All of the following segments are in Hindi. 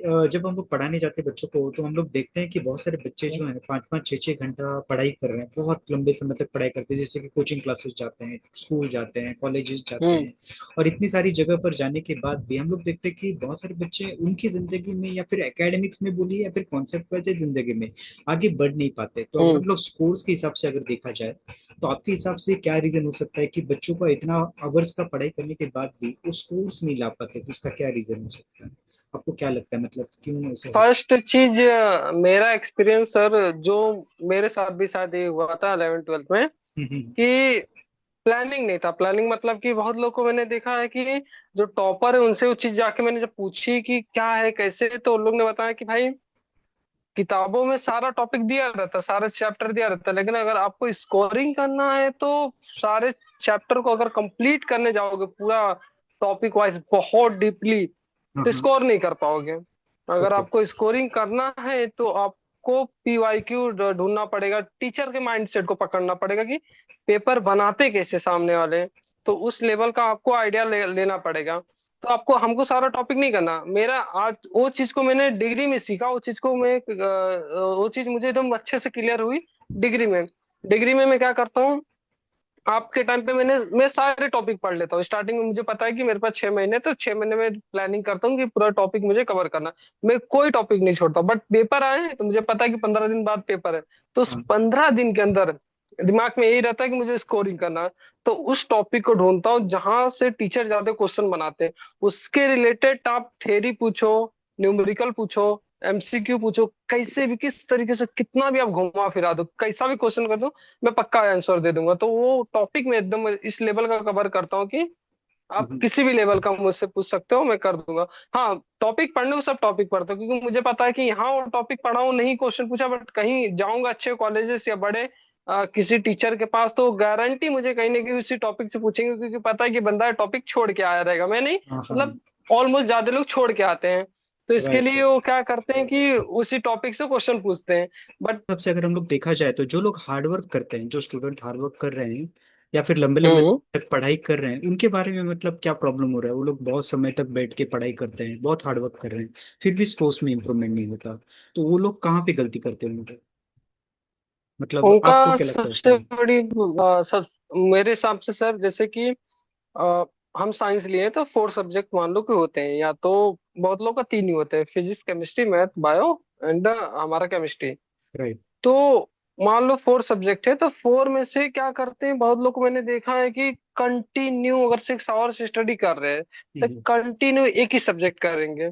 जब हम लोग पढ़ाने जाते हैं बच्चों को, तो हम लोग देखते हैं कि बहुत सारे बच्चे जो हैं 5-5 6-6 घंटा पढ़ाई कर रहे हैं, बहुत लंबे समय तक पढ़ाई करते हैं, जैसे कि कोचिंग क्लासेस जाते हैं, स्कूल जाते हैं, कॉलेजेस जाते हम्म। हैं। और इतनी सारी जगह पर जाने के बाद भी हम लोग देखते हैं कि बहुत सारे बच्चे उनकी जिंदगी में, या फिर एकेडमिक्स में बोलिए, या फिर कॉन्सेप्ट वाइज जिंदगी में आगे बढ़ नहीं पाते। तो अगर हम्म। हम लोग स्कोर्स के हिसाब से अगर देखा जाए, तो आपके हिसाब से क्या रीजन हो सकता है कि बच्चों का इतना आवर्स का पढ़ाई करने के बाद भी वो स्कोर्स नहीं ला पाते? तो उसका क्या रीजन हो सकता है? आपको क्या लगता है, मतलब क्यों ऐसा होता फर्स्ट चीज, मेरा एक्सपीरियंस सर, जो मेरे साथ भी शायद ये हुआ था 11th 12th में, है? कि प्लानिंग नहीं था। प्लानिंग मतलब कि बहुत लोग को मैंने देखा है कि जो टॉपर है उनसे वो चीज जाके मैंने जब पूछी कि क्या है कैसे, तो उन लोग ने बताया कि भाई किताबों में सारा टॉपिक दिया रहता, सारे चैप्टर दिया रहता, लेकिन अगर आपको स्कोरिंग करना है तो सारे चैप्टर को अगर कंप्लीट करने जाओगे पूरा टॉपिक वाइज बहुत डीपली, हाँ तो हाँ। स्कोर नहीं कर पाओगे। अगर ओके। आपको स्कोरिंग करना है तो आपको पीवाईक्यू ढूंढना पड़ेगा, टीचर के माइंडसेट को पकड़ना पड़ेगा कि पेपर बनाते कैसे सामने वाले हैं। तो उस लेवल का आपको आइडिया लेना पड़ेगा। तो आपको हमको सारा टॉपिक नहीं करना। मेरा आज वो चीज को मैंने डिग्री में सीखा, वो चीज को मैं वो चीज मुझे एकदम अच्छे से क्लियर हुई डिग्री में। डिग्री में मैं क्या करता हूँ, आपके टाइम पे मैं सारे टॉपिक पढ़ लेता हूँ। स्टार्टिंग में मुझे पता है कि मेरे पास 6 महीने, तो 6 महीने में प्लानिंग करता हूँ कि पूरा टॉपिक मुझे कवर करना। मैं कोई टॉपिक नहीं छोड़ता। बट पेपर आए तो मुझे पता है कि 15 दिन बाद पेपर है, तो उस हाँ। 15 दिन के अंदर दिमाग में यही रहता है कि मुझे स्कोरिंग करना है। तो उस टॉपिक को ढूंढता हूँ जहां से टीचर ज्यादा क्वेश्चन बनाते हैं, उसके रिलेटेड आप थ्योरी पूछो, न्यूमेरिकल पूछो, एमसीक्यू पूछो, कैसे भी किस तरीके से कितना भी आप घुमा फिरा दो, कैसा भी क्वेश्चन कर दो, मैं पक्का आंसर दे दूंगा। तो वो टॉपिक में एकदम इस लेवल का कवर करता हूँ कि आप हम्म। किसी भी लेवल का मुझसे पूछ सकते हो, मैं कर दूंगा। हाँ, टॉपिक पढ़ने को सब टॉपिक पढ़ता हूँ, क्योंकि मुझे पता है कि यहाँ वो टॉपिक पढ़ा हूँ, नहीं क्वेश्चन पूछा, बट कहीं जाऊंगा अच्छे कॉलेजेस या बड़े किसी टीचर के पास, तो गारंटी मुझे कहीं ना कहीं उसी टॉपिक से पूछेंगे, क्योंकि पता है कि बंदा टॉपिक छोड़ के आया रहेगा। मैं नहीं, हाँ हाँ। मतलब ऑलमोस्ट ज्यादा लोग छोड़ के आते हैं। तो इसके राइट। लिए वो क्या करते हैं कि उसी टॉपिक से क्वेश्चन पूछते हैं। बट सबसे अगर हम लोग देखा जाए, तो जो लोग हार्डवर्क करते हैं, जो स्टूडेंट हार्डवर्क कर रहे हैं या फिर लंबे लंबे हम्म। तक पढ़ाई कर रहे हैं, उनके बारे में मतलब क्या प्रॉब्लम हो रहा है? वो लोग बहुत समय तक बैठ के पढ़ाई करते हैं, बहुत हार्डवर्क कर रहे हैं, फिर भी स्कोर्स में इंप्रूवमेंट नहीं होता। तो वो लोग कहाँ पे गलती करते हैं उनके? मतलब उनका आपको क्या लगता है सबसे उसमें? बड़ी सब मेरे हिसाब से सर, जैसे कि अ, हम साइंस लिए तो 4 सब्जेक्ट मान लो कि होते हैं, या तो बहुत लोग का 3 ही होते हैं, physics chemistry math bio and हमारा केमिस्ट्री। राइट। तो मान लो 4 सब्जेक्ट है, तो 4 में से क्या करते हैं बहुत लोग को मैंने देखा है कि कंटिन्यू अगर 6 आवर्स स्टडी कर रहे हैं तो कंटिन्यू एक ही सब्जेक्ट करेंगे।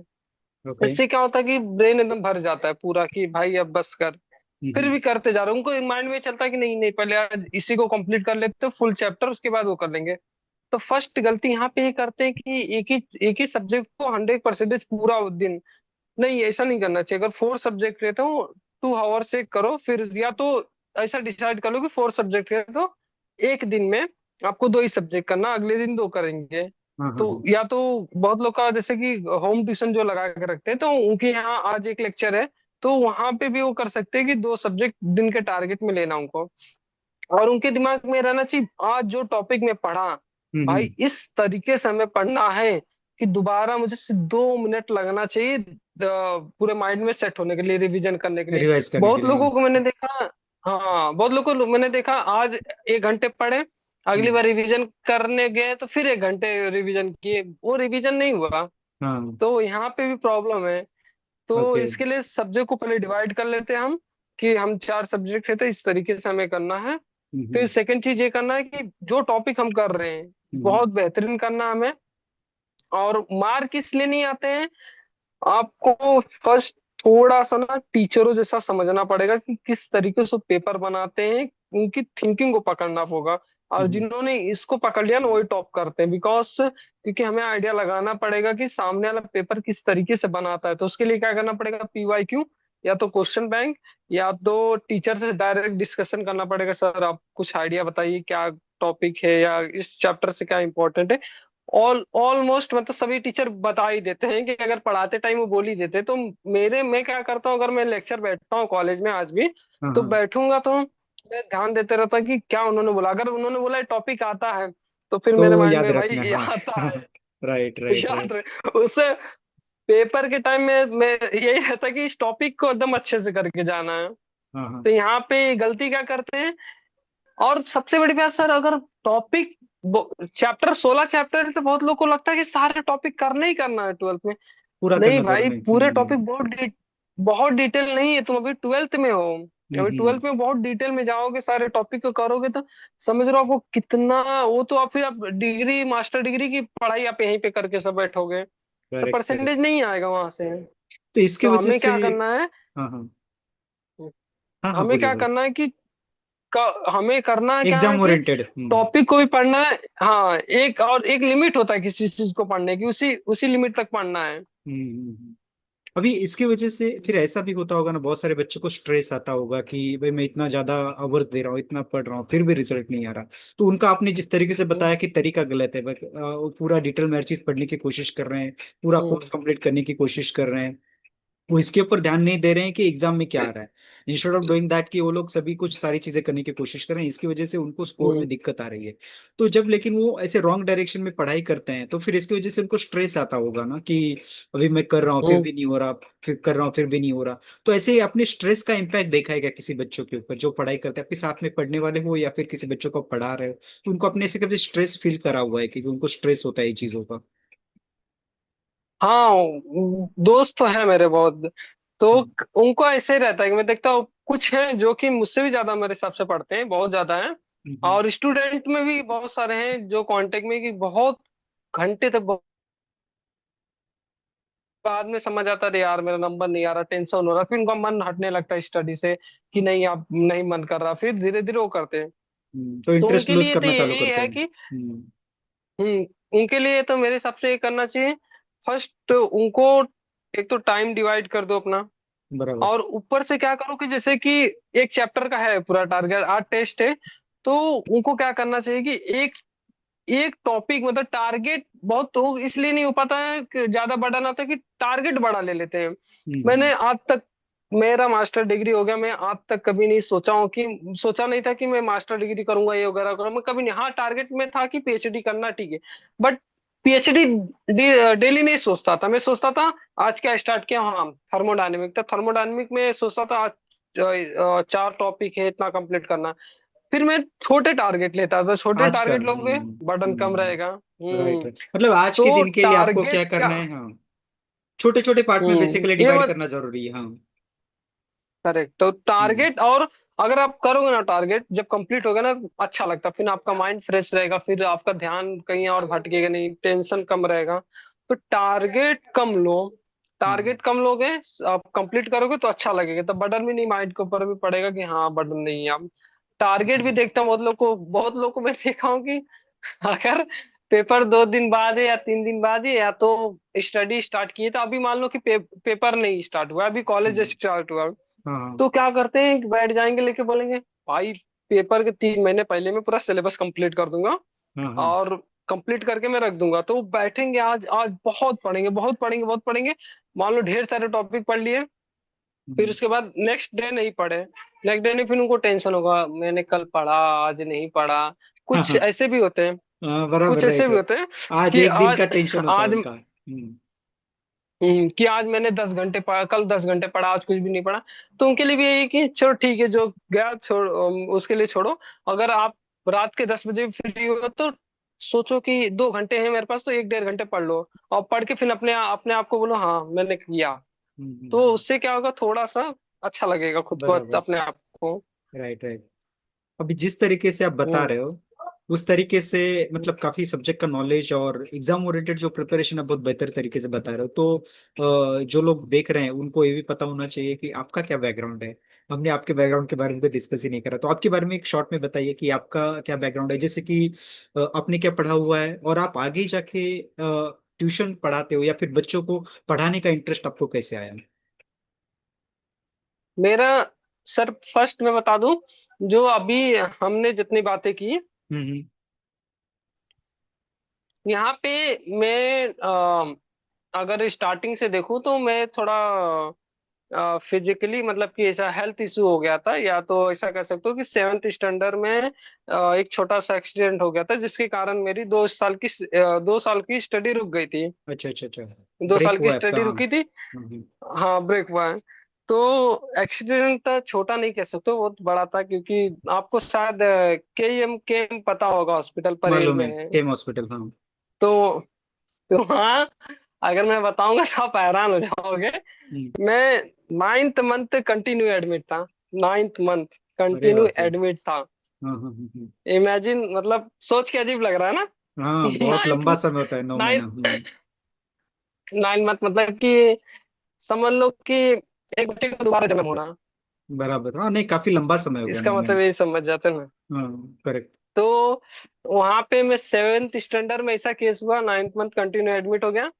ओके। इससे क्या होता है कि ब्रेन एकदम भर जाता है पूरा कि भाई अब बस कर। फिर भी करते जा रहे हैं, उनको माइंड में चलता है कि नहीं नहीं, पहले आज इसी को कंप्लीट कर लेते हैं फुल चैप्टर, उसके बाद वो कर लेंगे। तो फर्स्ट गलती यहाँ पे ये करते हैं कि एक ही सब्जेक्ट को 100% पूरा दिन। नहीं, ऐसा नहीं करना चाहिए। अगर 4 सब्जेक्ट रहते हो 2 आवर से करो, फिर या तो ऐसा डिसाइड कर लो कि 4 सब्जेक्ट है तो एक दिन में आपको 2 ही सब्जेक्ट करना, अगले दिन 2 करेंगे। हाँ हाँ तो हाँ। या तो बहुत लोग का जैसे कि होम ट्यूशन जो लगा के रखते हैं, तो उनके यहाँ आज एक लेक्चर है, तो वहां पे भी वो कर सकते हैं कि 2 सब्जेक्ट दिन के टारगेट में लेना उनको। और उनके दिमाग में रहना चाहिए आज जो टॉपिक में पढ़ा, भाई हम्म। इस तरीके से हमें पढ़ना है कि दोबारा मुझे सिर्फ 2 मिनट लगना चाहिए पूरे माइंड में सेट होने के लिए, रिवीजन करने के लिए। रिवाइज करने के बहुत लिए, हाँ। लोगों को मैंने देखा, हाँ बहुत लोगों को मैंने देखा आज 1 घंटे पढ़े, अगली हम्म। बार रिवीजन करने गए तो फिर 1 घंटे रिवीजन किए, वो रिवीजन नहीं हुआ। हाँ। तो यहाँ पे भी प्रॉब्लम है। तो ओके। इसके लिए सब्जेक्ट को पहले डिवाइड कर लेते हैं हम, कि हम 4 सब्जेक्ट है तो इस तरीके से हमें करना है। फिर हम्म। सेकंड चीज ये करना है कि जो टॉपिक हम कर रहे हैं हम्म। बहुत बेहतरीन करना हमें। और मार्क इसलिए नहीं आते हैं, आपको फर्स्ट थोड़ा सा ना टीचरों जैसा समझना पड़ेगा कि किस तरीके से पेपर बनाते हैं, उनकी थिंकिंग को पकड़ना होगा। और हम्म। जिन्होंने इसको पकड़ लिया ना वही टॉप करते हैं, बिकॉज क्योंकि हमें आइडिया लगाना पड़ेगा कि सामने वाला पेपर किस तरीके से बनाता है। तो उसके लिए क्या करना पड़ेगा, पीवाईक्यू, या तो क्वेश्चन बैंक, या तो टीचर से डायरेक्ट डिस्कशन करना पड़ेगा, सर आप कुछ आइडिया बताइए क्या टॉपिक है या इस चैप्टर से क्या इंपॉर्टेंट है। ऑलमोस्ट मतलब सभी टीचर बता ही देते हैं कि अगर पढ़ाते टाइम वो बोल ही देते हैं। तो मैं क्या करता हूँ, अगर मैं लेक्चर बैठता हूँ कॉलेज में आज भी, हाँ तो हाँ। बैठूंगा तो मैं ध्यान देते रहता कि क्या उन्होंने बोला। अगर उन्होंने बोला टॉपिक आता है तो फिर मेरे तो माइंड याद में भाई रखना, ये हाँ। आता है, राइट राइट याद राइट। रहे उससे। पेपर के टाइम में मैं यही रहता है कि इस टॉपिक को एकदम अच्छे से करके जाना है। हाँ हाँ। तो यहाँ पे गलती क्या करते हैं। और सबसे बड़ी बात सर, अगर टॉपिक चैप्टर 16 चैप्टर है तो बहुत लोग को लगता है कि सारे टॉपिक करना ही करना है ट्वेल्थ में। पूरा नहीं करना भाई, जरूरी। पूरे टॉपिक बहुत डिटेल नहीं है। तुम अभी ट्वेल्थ में हो, अभी हम्म। ट्वेल्थ में बहुत डिटेल में जाओगे, सारे टॉपिक को करोगे तो समझ लो आपको कितना। वो तो आप फिर आप डिग्री मास्टर डिग्री की पढ़ाई आप यहीं पे करके सब बैठोगे, तो करेक्ट परसेंटेज करेक्ट। नहीं आएगा वहां से। तो इसके तो वजह हमें से। क्या करना है, हाँ हाँ। हाँ हाँ, हमें बोलिए क्या बोलिए। करना है कि हमें करना क्या है एग्जाम कि ओरिएंटेड। टॉपिक को भी पढ़ना है। हाँ, एक और एक लिमिट होता है किसी चीज को पढ़ने की, उसी उसी लिमिट तक पढ़ना है। हम्म। अभी इसकी वजह से फिर ऐसा भी होता होगा ना, बहुत सारे बच्चों को स्ट्रेस आता होगा कि भाई मैं इतना ज्यादा आवर्स दे रहा हूँ, इतना पढ़ रहा हूँ, फिर भी रिजल्ट नहीं आ रहा। तो उनका आपने जिस तरीके से हम्म बताया कि तरीका गलत है, बट वो पूरा डिटेल में हर चीज पढ़ने की कोशिश कर रहे हैं, पूरा कोर्स हम्म कंप्लीट करने की कोशिश कर रहे हैं, वो इसके ऊपर ध्यान नहीं दे रहे हैं कि एग्जाम में क्या आ रहा है। इंस्टेड ऑफ डूइंग दैट कि वो लोग सभी कुछ सारी चीजें करने की कोशिश कर रहे हैं, इसकी वजह से उनको स्कोर में हम्म दिक्कत आ रही है। तो जब लेकिन वो ऐसे रॉन्ग डायरेक्शन में पढ़ाई करते हैं तो फिर इसकी वजह से उनको स्ट्रेस आता होगा ना कि अभी मैं कर रहा हूँ फिर हम्म। भी नहीं हो रहा, फिर कर रहा हूँ फिर भी नहीं हो रहा। तो ऐसे ही अपने स्ट्रेस का इम्पैक्ट देखा है क्या किसी बच्चों के ऊपर जो पढ़ाई करते हैं, आपके साथ में पढ़ने वाले हो या फिर किसी बच्चों को आप पढ़ा रहे हो, तो उनको अपने से कभी स्ट्रेस फील करा हुआ है कि उनको स्ट्रेस होता है ये चीजों का? हाँ, दोस्त तो है मेरे बहुत। तो हम्म उनको ऐसे ही रहता है कि मैं देखता हूँ कुछ हैं जो कि मुझसे भी ज्यादा मेरे हिसाब से पढ़ते हैं, बहुत ज्यादा हैं। हम्म। और स्टूडेंट में भी बहुत सारे हैं जो कांटेक्ट में, कि बहुत घंटे तक बाद में समझ आता है यार मेरा नंबर नहीं आ रहा, टेंशन हो रहा, फिर उनका मन हटने लगता है स्टडी से, कि नहीं आप नहीं मन कर रहा, फिर धीरे धीरे वो करते हैं। तो तो इंटरेस्ट उनके लूज लिए तो करना चालू यही करते है हैं। कि हम्म। उनके लिए तो मेरे हिसाब से ये करना चाहिए। फर्स्ट उनको एक तो टाइम डिवाइड कर दो अपना। बराबर। और ऊपर से क्या करो कि जैसे कि एक चैप्टर का है पूरा टारगेट, 8 टेस्ट है, तो उनको क्या करना चाहिए कि एक एक टॉपिक मतलब टारगेट बहुत तो इसलिए नहीं हो पाता है कि ज्यादा बर्डन आता है कि टारगेट बड़ा ले लेते हैं। हम्म। मैंने आज तक, मेरा मास्टर डिग्री हो गया, मैं आज तक कभी नहीं सोचा हूँ कि, सोचा नहीं था कि मैं मास्टर डिग्री करूंगा ये वगैरह करूंगा, मैं कभी नहीं। हाँ, टारगेट में था कि पीएचडी करना, ठीक है। बट पीएचडी डेली नहीं सोचता था। मैं सोचता था आज क्या स्टार्ट किया, हाँ थर्मोडायनेमिक था, थर्मोडायनेमिक में सोचता था आज 4 टॉपिक है, इतना कंप्लीट करना। फिर मैं छोटे टारगेट लेता था, छोटे आज का। टारगेट लोगे बर्डन कम रहेगा। राइट राइट, मतलब आज के तो दिन के लिए आपको क्या टारगेट का, करना है, हाँ। छोटे छोटे पार्ट में बेसिकली ये डिवाइड मत, करना जरूरी है, हाँ। करेक्ट। तो हम्म टारगेट, और अगर आप करोगे ना टारगेट, जब कंप्लीट होगा ना तो अच्छा लगता है, फिर आपका माइंड फ्रेश रहेगा, फिर आपका ध्यान कहीं और भटकेगा नहीं, टेंशन कम रहेगा। तो टारगेट कम लो, हम्म टारगेट कम लोगे, आप कंप्लीट करोगे तो अच्छा लगेगा, तो बर्डन भी नहीं माइंड के ऊपर भी पड़ेगा कि हाँ बर्डन नहीं है। आप टारगेट भी देखता हूँ बहुत लोग को मैं देखा हूँ कि अगर पेपर 2 दिन बाद है या 3 दिन बाद है, या तो स्टडी स्टार्ट किए, तो अभी मान लो कि पेपर नहीं स्टार्ट हुआ, अभी कॉलेज हम्म, स्टार्ट हुआ, हाँ तो क्या करते हैं कि बैठ जाएंगे लेके, बोलेंगे भाई पेपर के 3 महीने पहले मैं पूरा सिलेबस कंप्लीट कर दूंगा, हाँ हाँ। और कंप्लीट करके मैं रख दूंगा। तो वो बैठेंगे, आज आज बहुत पढ़ेंगे, बहुत पढ़ेंगे, बहुत पढ़ेंगे। मान लो ढेर सारे टॉपिक पढ़ लिए, फिर हम्म, उसके बाद नेक्स्ट डे नहीं पढ़े, नेक्स्ट डे नहीं, फिर उनको टेंशन होगा मैंने कल पढ़ा आज नहीं पढ़ा। हाँ कुछ हाँ ऐसे भी होते हैं, हाँ, बराबर, कुछ ऐसे राइट भी राइट। होते हैं आज कि एक दिन आज का टेंशन होता है आज उनका। कि आज मैंने 10 घंटे पढ़ा, कल 10 घंटे पढ़ा, आज कुछ भी नहीं पढ़ा। तो उनके लिए भी यही है कि चलो ठीक है, जो गया छोड़, उसके लिए छोड़ो। अगर आप रात के 10 बजे फ्री हो तो सोचो कि 2 घंटे हैं मेरे पास, तो 1 1.5 घंटे पढ़ लो, और पढ़ के फिर अपने आप को बोलो हाँ मैंने किया। तो हम्म। उससे क्या होगा, थोड़ा सा अच्छा लगेगा खुद को, बराबर। अपने आप को। Right right. अभी जिस तरीके से आप बता हम्म रहे हो उस तरीके से मतलब काफी सब्जेक्ट का नॉलेज और एग्जाम ओरिएंटेड जो प्रिपरेशन आप बहुत बेहतर तरीके से बता रहे हो, तो जो लोग देख रहे हैं उनको ये भी पता होना चाहिए कि आपका क्या बैकग्राउंड है। हमने आपके बैकग्राउंड के बारे में तो डिस्कस ही नहीं करा, तो आपके बारे में एक शॉर्ट में बताइए कि आपका क्या बैकग्राउंड है, जैसे कि आपने क्या पढ़ा हुआ है और आप आगे जाके ट्यूशन पढ़ाते हो या फिर बच्चों को पढ़ाने का इंटरेस्ट आपको कैसे आया? मेरा सर, फर्स्ट मैं बता दूं, जो अभी हमने जितनी बातें की, हम्म। यहाँ पे मैं अगर स्टार्टिंग से देखूं तो मैं थोड़ा फिजिकली मतलब कि ऐसा हेल्थ इशू हो गया था, या तो ऐसा कह सकते हो कि सेवेंथ स्टैंडर्ड में एक छोटा सा एक्सीडेंट हो गया था, जिसके कारण मेरी 2 साल की स्टडी रुक गई थी। अच्छा अच्छा अच्छा। 2 साल ब्रेक की हुआ है आपका, स्टडी हाँ। रुकी थी। हम्म। हाँ, ब्रेक हुआ है। तो एक्सीडेंट था, छोटा नहीं कह सकते, बहुत बड़ा था, क्योंकि आपको शायद केम पता होगा, हॉस्पिटल परेल मालूम में है, है। केम हॉस्पिटल, हाँ। तो वहाँ अगर मैं बताऊंगा तो आप हैरान हो जाओगे। हम्म। मैं 9th मंथ कंटिन्यू एडमिट था। 9th मंथ अरे कंटिन्यू बाप रे। एडमिट था। हाँ हाँ हाँ हाँ। इमेजिन, मतलब सोच के अजीब लग रहा है ना। हाँ, बहुत नाइन्थ लंबा समय होता है, 9 महीना। नाइन्थ 9 मंथ मतलब कि समझ लो कि एक बच्चे का दोबारा जन्म होना। बराबर, हाँ, नहीं, काफी लंबा समय हो गया, इसका 9 महीना। मतलब यही समझ जाते हैं ना। हाँ, करेक्ट। तो वहां पे मैं 7th स्टैंडर्ड में ऐसा केस हुआ, 9th मंथ कंटिन्यू एडमिट हो गया।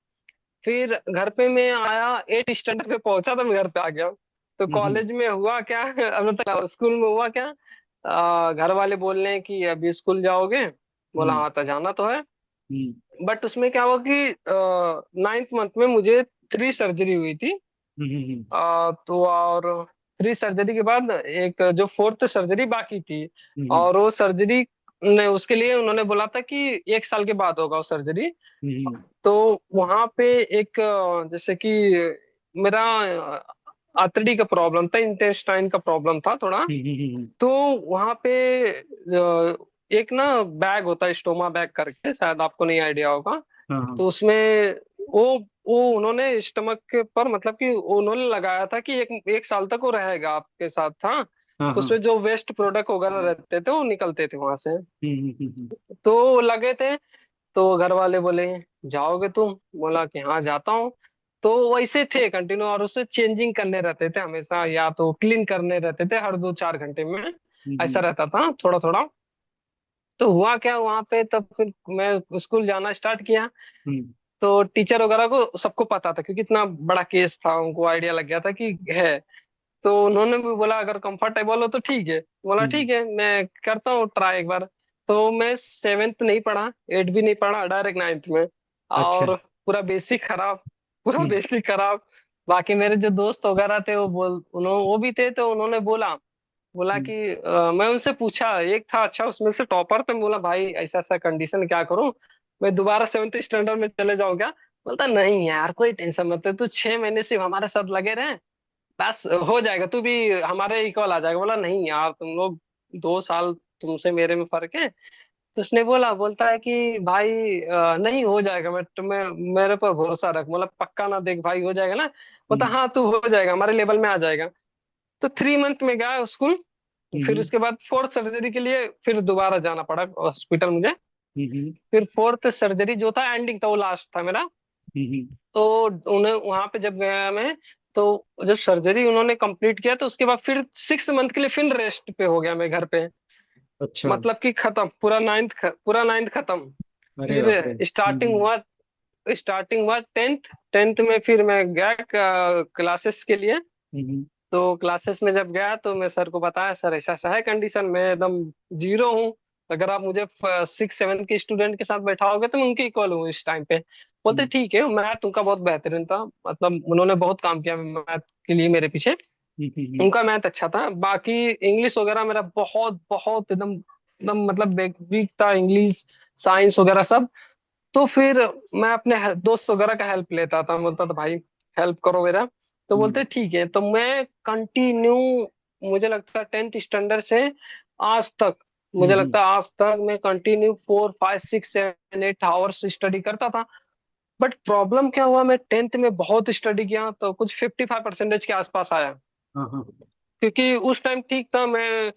फिर घर पे मैं आया, 8th स्टैंडर्ड पे पहुंचा तो मैं घर पे आ गया। तो हम्म कॉलेज में हुआ क्या अब मतलब स्कूल में हुआ क्या, घर वाले बोल रहे हैं कि अभी स्कूल जाओगे। बोला हम्म हाँ, तो जाना तो है। हम्म बट उसमें क्या हुआ कि 9th मंथ में मुझे 3 सर्जरी हुई थी। हम्म तो और 3 सर्जरी के बाद एक जो 4th सर्जरी बाकी थी। हम्म और वो सर्जरी ने उसके लिए उन्होंने बोला था कि 1 साल के बाद होगा वो सर्जरी। हम्म तो वहां पे एक जैसे कि मेरा आंतड़ी का प्रॉब्लम था, इंटेस्टाइन का प्रॉब्लम था थोड़ा। तो वहां पे एक ना बैग होता है, स्टोमा बैग करके, शायद आपको नहीं आइडिया होगा। हाँ हाँ तो उसमें वो वो उन्होंने स्टमक के पर मतलब कि उन्होंने लगाया था कि एक एक साल तक वो रहेगा आपके साथ था। हाँ तो हाँ। उसमें जो वेस्ट प्रोडक्ट वगैरह रहते थे वो निकलते थे वहां से। हम्म। तो लगे थे। तो घर वाले बोले जाओगे तुम? बोला कि हाँ जाता हूँ। तो वैसे थे कंटिन्यू, और उससे चेंजिंग करने रहते थे हमेशा, या तो क्लीन करने रहते थे हर 2-4 घंटे में। ऐसा हम्म रहता था थोड़ा थोड़ा। तो हुआ क्या वहां पे, तब फिर मैं स्कूल जाना स्टार्ट किया। हम्म तो टीचर वगैरह को सबको पता था, क्योंकि इतना बड़ा केस था, उनको आइडिया लग गया था कि है। तो उन्होंने भी बोला अगर कंफर्टेबल हो तो ठीक है। बोला हम्म। ठीक है, मैं करता हूँ ट्राई एक बार। तो मैं 7th नहीं पढ़ा, 8th भी नहीं पढ़ा, डायरेक्ट 9th में। अच्छा। और पूरा बेसिक खराब, पूरा हम्म बेसिक खराब। बाकी मेरे जो दोस्त वगैरह थे वो भी थे, तो उन्होंने बोला बोला हम्म कि मैं उनसे पूछा, एक था अच्छा उसमें से टॉपर, तो मैं बोला भाई ऐसा ऐसा कंडीशन क्या करूं, मैं दोबारा 7th स्टैंडर्ड में चले जाऊं क्या? बोलता नहीं यार, कोई टेंशन मत ले, तू 6 महीने सिर्फ हमारे साथ लगे रहे, बस हो जाएगा, तू भी हमारे इक्वल आ जाएगा। बोला नहीं यार, तुम लोग 2 साल तुमसे मेरे में फर्क है। तो उसने बोलता है कि भाई नहीं हो जाएगा, मैं तुम्हें मेरे पर भरोसा रख। बोला पक्का ना, देख भाई हो जाएगा ना। बोलता हम्म हाँ तू हो जाएगा, हमारे लेवल में आ जाएगा। तो 3 मंथ में गया स्कूल। फिर हम्म उसके बाद 4th सर्जरी के लिए फिर दोबारा जाना पड़ा हॉस्पिटल मुझे। हम्म फिर 4th सर्जरी जो था एंडिंग था, वो लास्ट था मेरा। हम्म। तो उन्हें वहां पे जब गया मैं, तो जब सर्जरी उन्होंने कंप्लीट किया, तो उसके बाद फिर 6 मंथ के लिए फिर रेस्ट पे हो गया मैं घर पे। अच्छा। मतलब कि खत्म, पूरा नाइन्थ खत्म। अरे फिर बाप रे। स्टार्टिंग हुआ 10th। 10th में फिर मैं गया क्लासेस के लिए। हम्म तो क्लासेस में जब गया तो मैं सर को बताया, सर ऐसा ऐसा है कंडीशन, मैं एकदम जीरो हूँ। अगर आप मुझे 6-7 के स्टूडेंट के साथ बैठाओगे तो मैं उनके इक्वल हूँ इस टाइम पे। बोलते हम्म ठीक है, मैथ उनका बहुत बेहतरीन था, मतलब उन्होंने बहुत काम किया मैथ के लिए मेरे पीछे। हम्म उनका मैथ अच्छा था, बाकी इंग्लिश वगैरह मेरा बहुत बहुत एकदम एकदम मतलब वीक था, इंग्लिश साइंस वगैरह सब। तो फिर मैं अपने दोस्त वगैरह का हेल्प लेता था, बोलता था भाई हेल्प करो मेरा। तो बोलते ठीक है। तो मैं कंटिन्यू, मुझे लगता है 10th स्टैंडर्ड से आज तक, मुझे हम्म। लगता है आज तक मैं कंटिन्यू 4 5 6 7 8 आवर्स स्टडी करता था। बट प्रॉब्लम क्या हुआ, मैं 10th में बहुत स्टडी किया तो कुछ 55% के आसपास आया। हाँ हाँ। क्योंकि उस टाइम ठीक था मैं,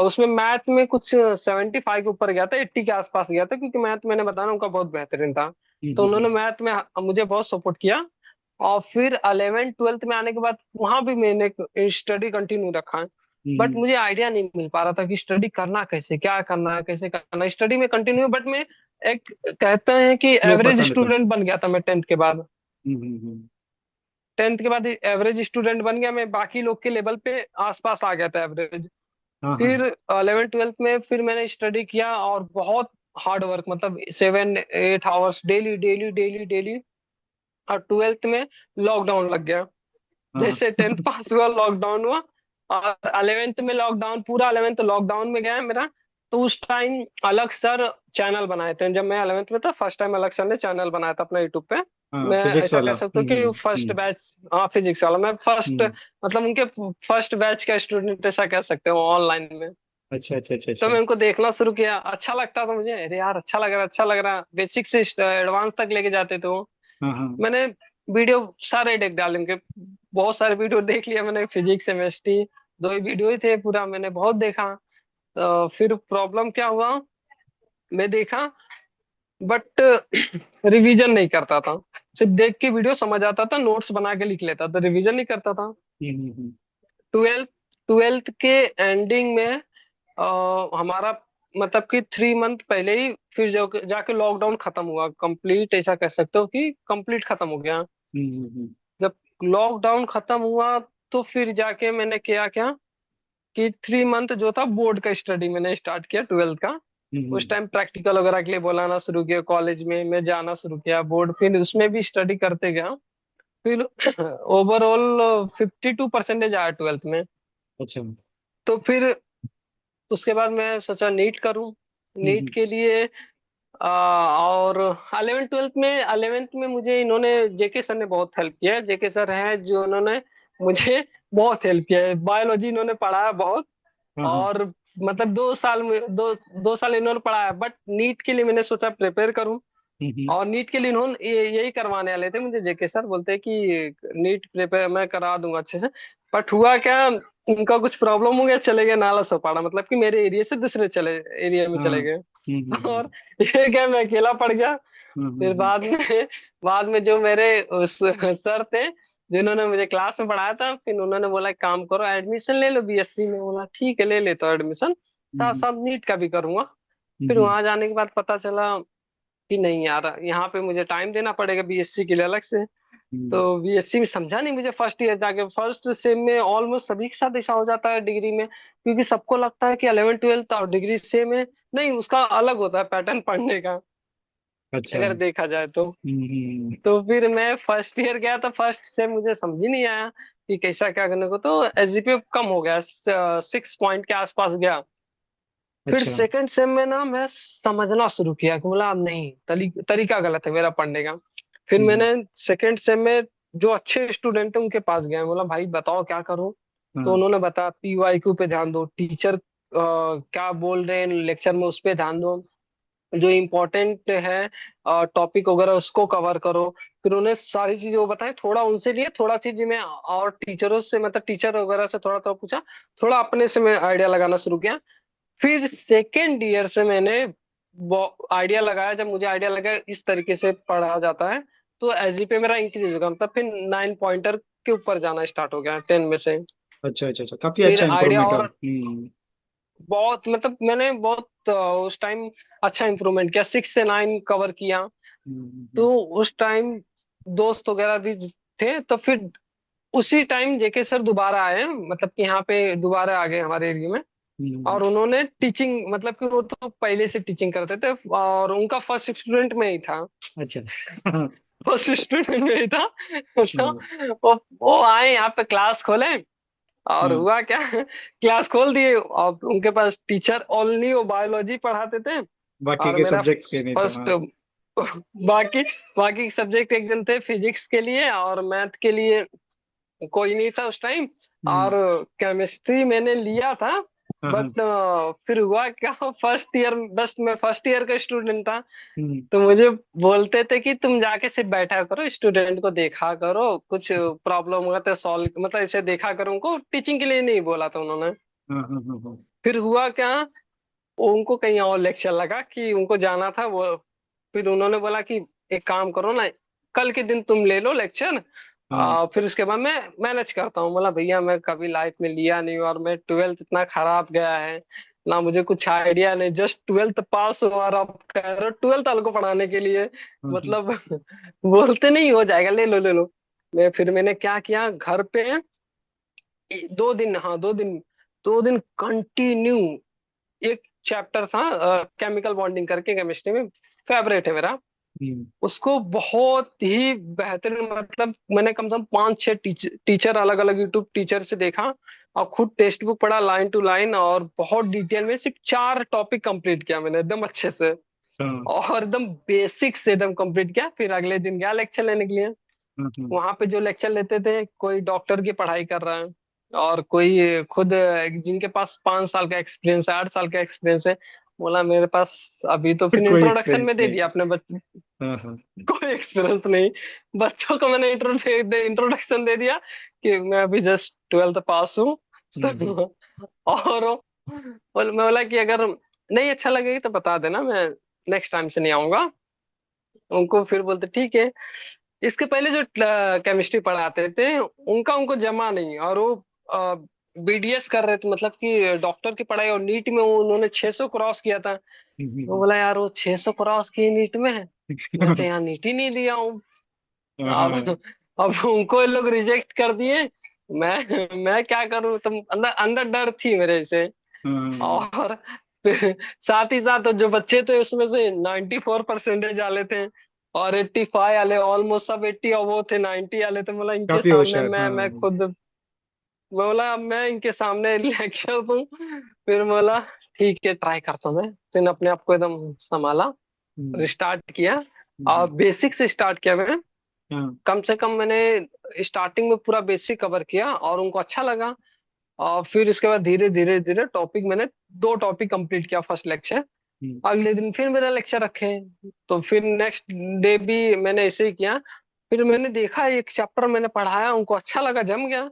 उसमें मैथ में कुछ 75 के ऊपर गया था, 80 के आसपास गया था, क्योंकि मैथ मैंने बताया ना उनका बहुत बेहतरीन था। तो उन्होंने हम्म मैथ में मुझे बहुत सपोर्ट किया। और फिर 11th 12th में आने के बाद वहां भी मैंने स्टडी कंटिन्यू रखा है। बट हम्म। मुझे आइडिया नहीं मिल पा रहा था कि स्टडी करना कैसे, क्या करना है, कैसे करना है, स्टडी में कंटिन्यू। बट मैं एक कहते हैं कि वो एवरेज पता नहीं था। स्टूडेंट बन गया था मैं 10th के बाद। हम्म। 10th के बाद एवरेज स्टूडेंट बन गया मैं, बाकी लोग के लेवल पे आसपास आ गया था एवरेज। हाँ हाँ। फिर 11th 12th में फिर मैंने स्टडी किया, और बहुत हार्ड वर्क, मतलब 7 8 hours daily daily daily daily. और 12th में लॉकडाउन लग गया। हाँ। जैसे 10th पास हुआ लॉकडाउन हुआ, और 11th में लॉकडाउन, पूरा 11th लॉकडाउन में गया है मेरा। तो उस टाइम अलग सर चैनल बनाए थे, जब मैं 11th में था फर्स्ट टाइम अलग सर ने चैनल बनाया था अपना यूट्यूब पे। हाँ, मैं फिजिक्स ऐसा वाला। कह सकता हूँ कि फर्स्ट बैच, हाँ फिजिक्स वाला, मैं फर्स्ट हम्म। मतलब उनके फर्स्ट बैच का स्टूडेंट ऐसा कह सकते हो ऑनलाइन में। अच्छा अच्छा अच्छा तो अच्छा। मैं उनको देखना शुरू किया, अच्छा लगता था मुझे, अरे यार अच्छा लग रहा अच्छा लग रहा, बेसिक से एडवांस तक लेके जाते थे वो। हाँ हाँ। मैंने वीडियो सारे देख डाले उनके, बहुत सारे वीडियो देख लिया मैंने, फिजिक्स केमिस्ट्री, दो ही वीडियो ही थे, पूरा मैंने बहुत देखा। फिर प्रॉब्लम क्या हुआ, मैं देखा बट रिवीजन नहीं करता था। सिर्फ देख के वीडियो समझ आता था, नोट्स बना के लिख लेता था, रिवीजन नहीं करता था। हम्म। ट्वेल्थ ट्वेल्थ के एंडिंग में हमारा मतलब कि 3 मंथ पहले ही फिर जाके लॉकडाउन खत्म हुआ कंप्लीट, ऐसा कह सकते हो कि कंप्लीट खत्म हो गया। हम्म। जब लॉकडाउन खत्म हुआ तो फिर जाके मैंने किया क्या कि 3 मंथ जो था बोर्ड का स्टडी मैंने स्टार्ट किया 12th का। उस हम्म। टाइम प्रैक्टिकल वगैरह के लिए बुलाना शुरू किया, कॉलेज में मैं जाना शुरू किया, बोर्ड फिर उसमें भी स्टडी करते गया। फिर ओवरऑल 52% आया 12th में। अच्छा। तो फिर उसके बाद मैं सोचा नीट करूं। नीट हम्म। के लिए और 11th 12th में मुझे इन्होंने, जेके सर ने बहुत हेल्प किया है। जेके सर हैं जो उन्होंने मुझे बहुत हेल्प किया है, बायोलॉजी इन्होंने पढ़ाया बहुत। हाँ हाँ। और मतलब 2 साल में 2 साल इन्होंने पढ़ाया, बट नीट के लिए मैंने सोचा प्रिपेयर करूं। हम्म। और नीट के लिए इन्होंने यही करवाने वाले थे मुझे, जेके सर बोलते हैं कि नीट प्रिपेयर मैं करा दूंगा अच्छे से। बट हुआ क्या, उनका कुछ प्रॉब्लम हो गया, चले गए नाला सोपाड़ा, मतलब कि मेरे एरिया से दूसरे चले एरिया में हाँ। चले गए। हम्म। और ये क्या, मैं अकेला पड़ गया। फिर हम्म। बाद में जो मेरे उस सर थे जिन्होंने मुझे क्लास में पढ़ाया था, फिर उन्होंने बोला एक काम करो एडमिशन ले लो बीएससी में। बोला ठीक है ले लेता हूँ एडमिशन, साथ हम्म। साथ नीट का भी करूंगा। फिर हम्म। वहां जाने के बाद पता चला कि नहीं यार, यहाँ पे मुझे टाइम देना पड़ेगा बीएससी के लिए अलग से। हम्म। तो बीएससी में समझा नहीं मुझे, फर्स्ट ईयर जाके फर्स्ट सेम में ऑलमोस्ट सभी के साथ ऐसा हो जाता है डिग्री में, क्योंकि सबको लगता है कि 11th 12th और डिग्री सेम है। नहीं, उसका अलग होता है पैटर्न पढ़ने का, अच्छा। अगर देखा जाए तो। हम्म। तो फिर मैं फर्स्ट ईयर गया तो फर्स्ट से मुझे समझ ही नहीं आया कि कैसा क्या करने को, तो एसजीपीए कम हो गया, 6 पॉइंट के आसपास गया। फिर अच्छा। सेकंड सेम में ना मैं समझना शुरू किया कि बोला अब नहीं, तरीका गलत है मेरा पढ़ने का। फिर हम्म। मैंने सेकंड सेम में जो अच्छे स्टूडेंट है उनके पास गया, बोला भाई बताओ क्या करूं। तो हाँ। उन्होंने बताया पीवाईक्यू पे ध्यान दो, टीचर क्या बोल रहे हैं लेक्चर में उस पे ध्यान दो, जो इम्पोर्टेंट है टॉपिक वगैरह उसको कवर करो। फिर उन्हें सारी चीजें वो बताएं, थोड़ा उनसे लिए, थोड़ा चीज मैं और टीचरों से मतलब टीचर वगैरह से थोड़ा थोड़ा पूछा, थोड़ा अपने से मैं आइडिया लगाना शुरू किया। फिर सेकेंड ईयर से मैंने वो आइडिया लगाया, जब मुझे आइडिया लगा इस तरीके से पढ़ा जाता है, तो एसजी पे मेरा इंक्रीज हो गया, मतलब फिर 9 पॉइंटर के ऊपर जाना स्टार्ट हो गया 10 में से। अच्छा अच्छा अच्छा, काफी फिर अच्छा आइडिया इम्प्रूवमेंट है। और बहुत मतलब मैंने बहुत उस टाइम अच्छा इंप्रूवमेंट किया, 6 से 9 कवर किया। हम्म। तो उस टाइम दोस्त वगैरह भी थे, तो फिर उसी टाइम जेके सर दोबारा आए, मतलब कि यहाँ पे दोबारा आ गए हमारे एरिया में। हम्म। और उन्होंने टीचिंग, मतलब कि वो तो पहले से टीचिंग करते थे और उनका फर्स्ट स्टूडेंट में ही था, अच्छा। फर्स्ट स्टूडेंट में ही था। तो हाँ वो आए यहाँ पे क्लास खोले, और हाँ। हुआ क्या क्लास खोल दिए और उनके पास टीचर ओनली वो बायोलॉजी पढ़ाते थे। बाकी और के मेरा सब्जेक्ट्स के नहीं था, फर्स्ट हाँ। बाकी बाकी सब्जेक्ट एक जन थे फिजिक्स के लिए, और मैथ के लिए कोई नहीं था उस टाइम। और हम्म। केमिस्ट्री मैंने लिया था, हाँ हाँ। बट फिर हुआ क्या, फर्स्ट ईयर, बस मैं फर्स्ट ईयर का स्टूडेंट था। हम्म। तो मुझे बोलते थे कि तुम जाके सिर्फ बैठा करो, स्टूडेंट को देखा करो, कुछ प्रॉब्लम होगा तो सॉल्व, मतलब ऐसे देखा करो, उनको टीचिंग के लिए नहीं बोला था उन्होंने। हाँ हाँ हाँ हाँ। फिर हुआ क्या, उनको कहीं और लेक्चर लगा कि उनको जाना था वो। फिर उन्होंने बोला कि एक काम करो ना, कल के दिन तुम ले लो लेक्चर, हाँ। फिर उसके बाद मैं मैनेज करता हूँ। बोला भैया मैं कभी लाइफ में लिया नहीं हूँ, और मैं 12th इतना खराब गया है ना, मुझे कुछ आइडिया नहीं, जस्ट 12th पास हुआ और आप कह रहे हो 12th वालों को पढ़ाने के लिए, हाँ हाँ। मतलब बोलते नहीं हो जाएगा, ले लो ले लो। मैंने क्या किया घर पे, 2 दिन, हाँ 2 दिन, 2 दिन कंटिन्यू एक चैप्टर था केमिकल बॉन्डिंग करके, केमिस्ट्री में फेवरेट है मेरा। हम्म। उसको बहुत ही बेहतरीन, मतलब मैंने कम से कम 5-6 टीचर अलग अलग यूट्यूब टीचर से देखा, और खुद टेक्स्ट बुक पढ़ा लाइन टू लाइन, और बहुत डिटेल में सिर्फ 4 टॉपिक कंप्लीट किया मैंने एकदम अच्छे से, हाँ और एकदम बेसिक से एकदम कंप्लीट किया। फिर अगले दिन गया लेक्चर लेने के लिए। हाँ हाँ। वहां पे जो लेक्चर लेते थे, कोई डॉक्टर की पढ़ाई कर रहा है, और कोई खुद जिनके पास 5 साल का एक्सपीरियंस है, 8 साल का एक्सपीरियंस है। बोला मेरे पास अभी तो, फिर कोई इंट्रोडक्शन में एक्सपीरियंस दे नहीं। दिया अपने बच्चे। हाँ हाँ। कोई एक्सपीरियंस नहीं, बच्चों को मैंने इंट्रोडक्शन दे दिया कि मैं अभी जस्ट 12th पास हूँ। हम्म। तो और मैं बोला कि अगर नहीं अच्छा लगेगा तो बता देना, मैं नेक्स्ट टाइम से नहीं आऊंगा। उनको फिर बोलते ठीक है। इसके पहले जो केमिस्ट्री पढ़ाते थे, उनका उनको जमा नहीं, और वो बीडीएस कर रहे थे, मतलब कि डॉक्टर की पढ़ाई, और नीट में उन्होंने 600 क्रॉस किया था। वो बोला यार वो 600 क्रॉस किए नीट में है, मैं तो यहाँ नीट ही नहीं दिया हूँ। अब हाँ अब उनको ये लोग रिजेक्ट कर दिए। मैं क्या करूँ, तुम अंदर अंदर डर थी मेरे से। हाँ। और फिर साथ ही साथ जो बच्चे थे उसमें से 94% वाले थे, और 85 वाले, ऑलमोस्ट सब 80 और वो थे 90 वाले थे। मतलब इनके काफी सामने होशियार, मैं हाँ। खुद, बोला अब मैं इनके सामने लेक्चर दूं। फिर बोला ठीक है ट्राई करता हूँ मैं। फिर अपने आप को एकदम संभाला, हम्म। रिस्टार्ट किया, और हम्म। बेसिक से स्टार्ट किया मैंने। हाँ। कम से कम मैंने स्टार्टिंग में पूरा बेसिक कवर किया, और उनको अच्छा लगा। और फिर उसके बाद धीरे धीरे धीरे टॉपिक मैंने 2 टॉपिक कंप्लीट किया फर्स्ट लेक्चर। हम्म। अगले दिन फिर मेरा लेक्चर रखे, तो फिर नेक्स्ट डे भी मैंने ऐसे ही किया। फिर मैंने देखा एक चैप्टर मैंने पढ़ाया, उनको अच्छा लगा, जम गया।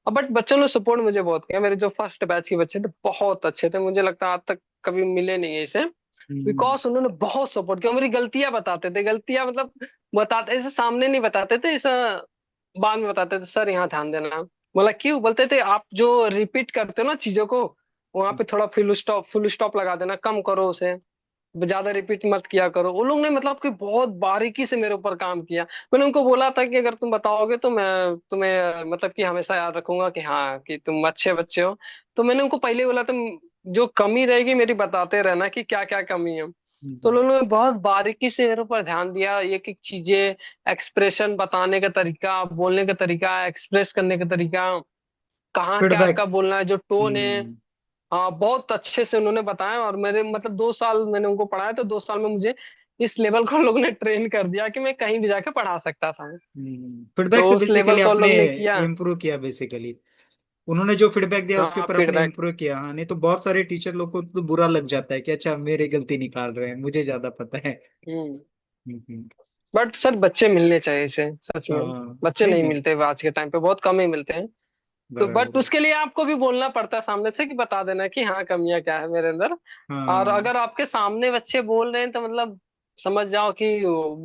बट बच्चों ने सपोर्ट मुझे बहुत किया, मेरे जो फर्स्ट बैच के बच्चे थे बहुत अच्छे थे, मुझे लगता है आज तक कभी मिले नहीं है इसे। हम्म। बिकॉज उन्होंने बहुत सपोर्ट किया, मेरी गलतियां बताते थे, गलतियां मतलब बताते ऐसे सामने नहीं बताते थे, ऐसा बाद में बताते थे, सर यहाँ ध्यान देना। बोला क्यों, बोलते थे आप जो रिपीट करते हो ना चीजों को, वहां पे थोड़ा फुल स्टॉप लगा देना, कम करो उसे, ज्यादा रिपीट मत किया करो। उन लोग ने मतलब कि बहुत बारीकी से मेरे ऊपर काम किया। मैंने उनको बोला था कि अगर तुम बताओगे तो मैं तुम्हें मतलब कि हमेशा याद रखूंगा कि हाँ कि तुम अच्छे बच्चे हो। तो मैंने उनको पहले ही बोला था, जो कमी रहेगी मेरी बताते रहना कि क्या क्या कमी है। तो हम्म। उन्होंने बहुत बारीकी से मेरे ऊपर ध्यान दिया, एक एक चीजें, एक्सप्रेशन बताने का तरीका, बोलने का तरीका, एक्सप्रेस करने का तरीका, कहाँ क्या फीडबैक। कब बोलना है, जो टोन है। हम्म। हाँ बहुत अच्छे से उन्होंने बताया, और मेरे मतलब 2 साल मैंने उनको पढ़ाया, तो 2 साल में मुझे इस लेवल को लोगों ने ट्रेन कर दिया कि मैं कहीं भी जाके पढ़ा सकता था। फीडबैक तो से उस लेवल बेसिकली को आपने लोग ने किया। इम्प्रूव किया बेसिकली। उन्होंने जो फीडबैक दिया उसके हाँ ऊपर आपने फीडबैक। इम्प्रूव किया। हाँ, नहीं तो बहुत सारे टीचर लोग को तो बुरा लग जाता है कि अच्छा मेरी गलती निकाल रहे हैं, मुझे ज्यादा पता है। हम्म। हम्म। बट सर बच्चे मिलने चाहिए इसे, सच में। हाँ। बच्चे नहीं नहीं नहीं। मिलते हुए आज के टाइम पे, बहुत कम ही मिलते हैं। तो बट बराबर। उसके लिए आपको भी बोलना पड़ता है सामने से, कि बता देना कि हाँ कमियां क्या है मेरे अंदर। और हाँ। अगर आपके सामने बच्चे बोल रहे हैं तो मतलब समझ जाओ कि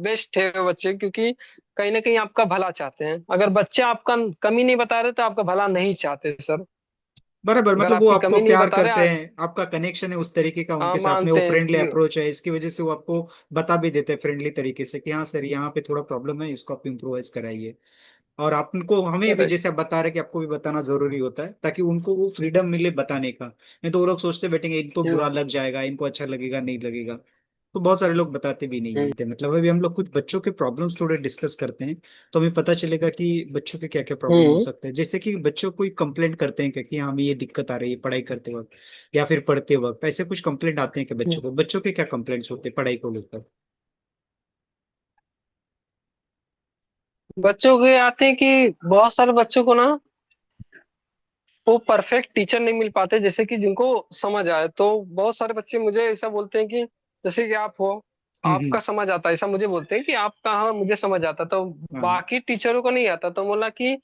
बेस्ट है वो बच्चे, क्योंकि कहीं ना कहीं आपका भला चाहते हैं। अगर बच्चे आपका कमी नहीं बता रहे तो आपका भला नहीं चाहते सर। बराबर, अगर मतलब वो आपकी आपको कमी नहीं प्यार बता रहे करते हैं, आपका कनेक्शन है उस तरीके का हाँ उनके साथ में, वो मानते हैं फ्रेंडली कि अप्रोच है, इसकी वजह से वो आपको बता भी देते हैं फ्रेंडली तरीके से कि हाँ सर यहाँ पे थोड़ा प्रॉब्लम है, इसको आप इम्प्रोवाइज कराइए। और आपको हमें भी करेक्ट। जैसे आप बता रहे कि आपको भी बताना जरूरी होता है ताकि उनको वो फ्रीडम मिले बताने का। नहीं तो वो लोग सोचते बैठेंगे इनको बुरा लग जाएगा, इनको अच्छा लगेगा नहीं लगेगा। तो बहुत सारे लोग बताते भी नहीं हम्म है। मतलब अभी हम लोग कुछ बच्चों के प्रॉब्लम्स थोड़े डिस्कस करते हैं, तो हमें पता चलेगा कि बच्चों के क्या क्या प्रॉब्लम हो हम्म सकते हैं। जैसे कि बच्चों कोई कंप्लेंट करते हैं कि हाँ, हमें ये दिक्कत आ रही है पढ़ाई करते वक्त या फिर पढ़ते वक्त, ऐसे कुछ कंप्लेंट आते हैं कि हम्म। बच्चों के क्या कंप्लेंट्स होते हैं पढ़ाई को लेकर। बच्चों के आते हैं कि बहुत सारे बच्चों को ना, वो परफेक्ट टीचर नहीं मिल पाते जैसे कि जिनको समझ आए। तो बहुत सारे बच्चे मुझे ऐसा बोलते हैं कि जैसे कि आप हो, हम्म। आपका समझ आता है, ऐसा मुझे बोलते हैं कि आपका, हाँ मुझे समझ आता, तो हाँ बाकी टीचरों को नहीं आता। तो बोला कि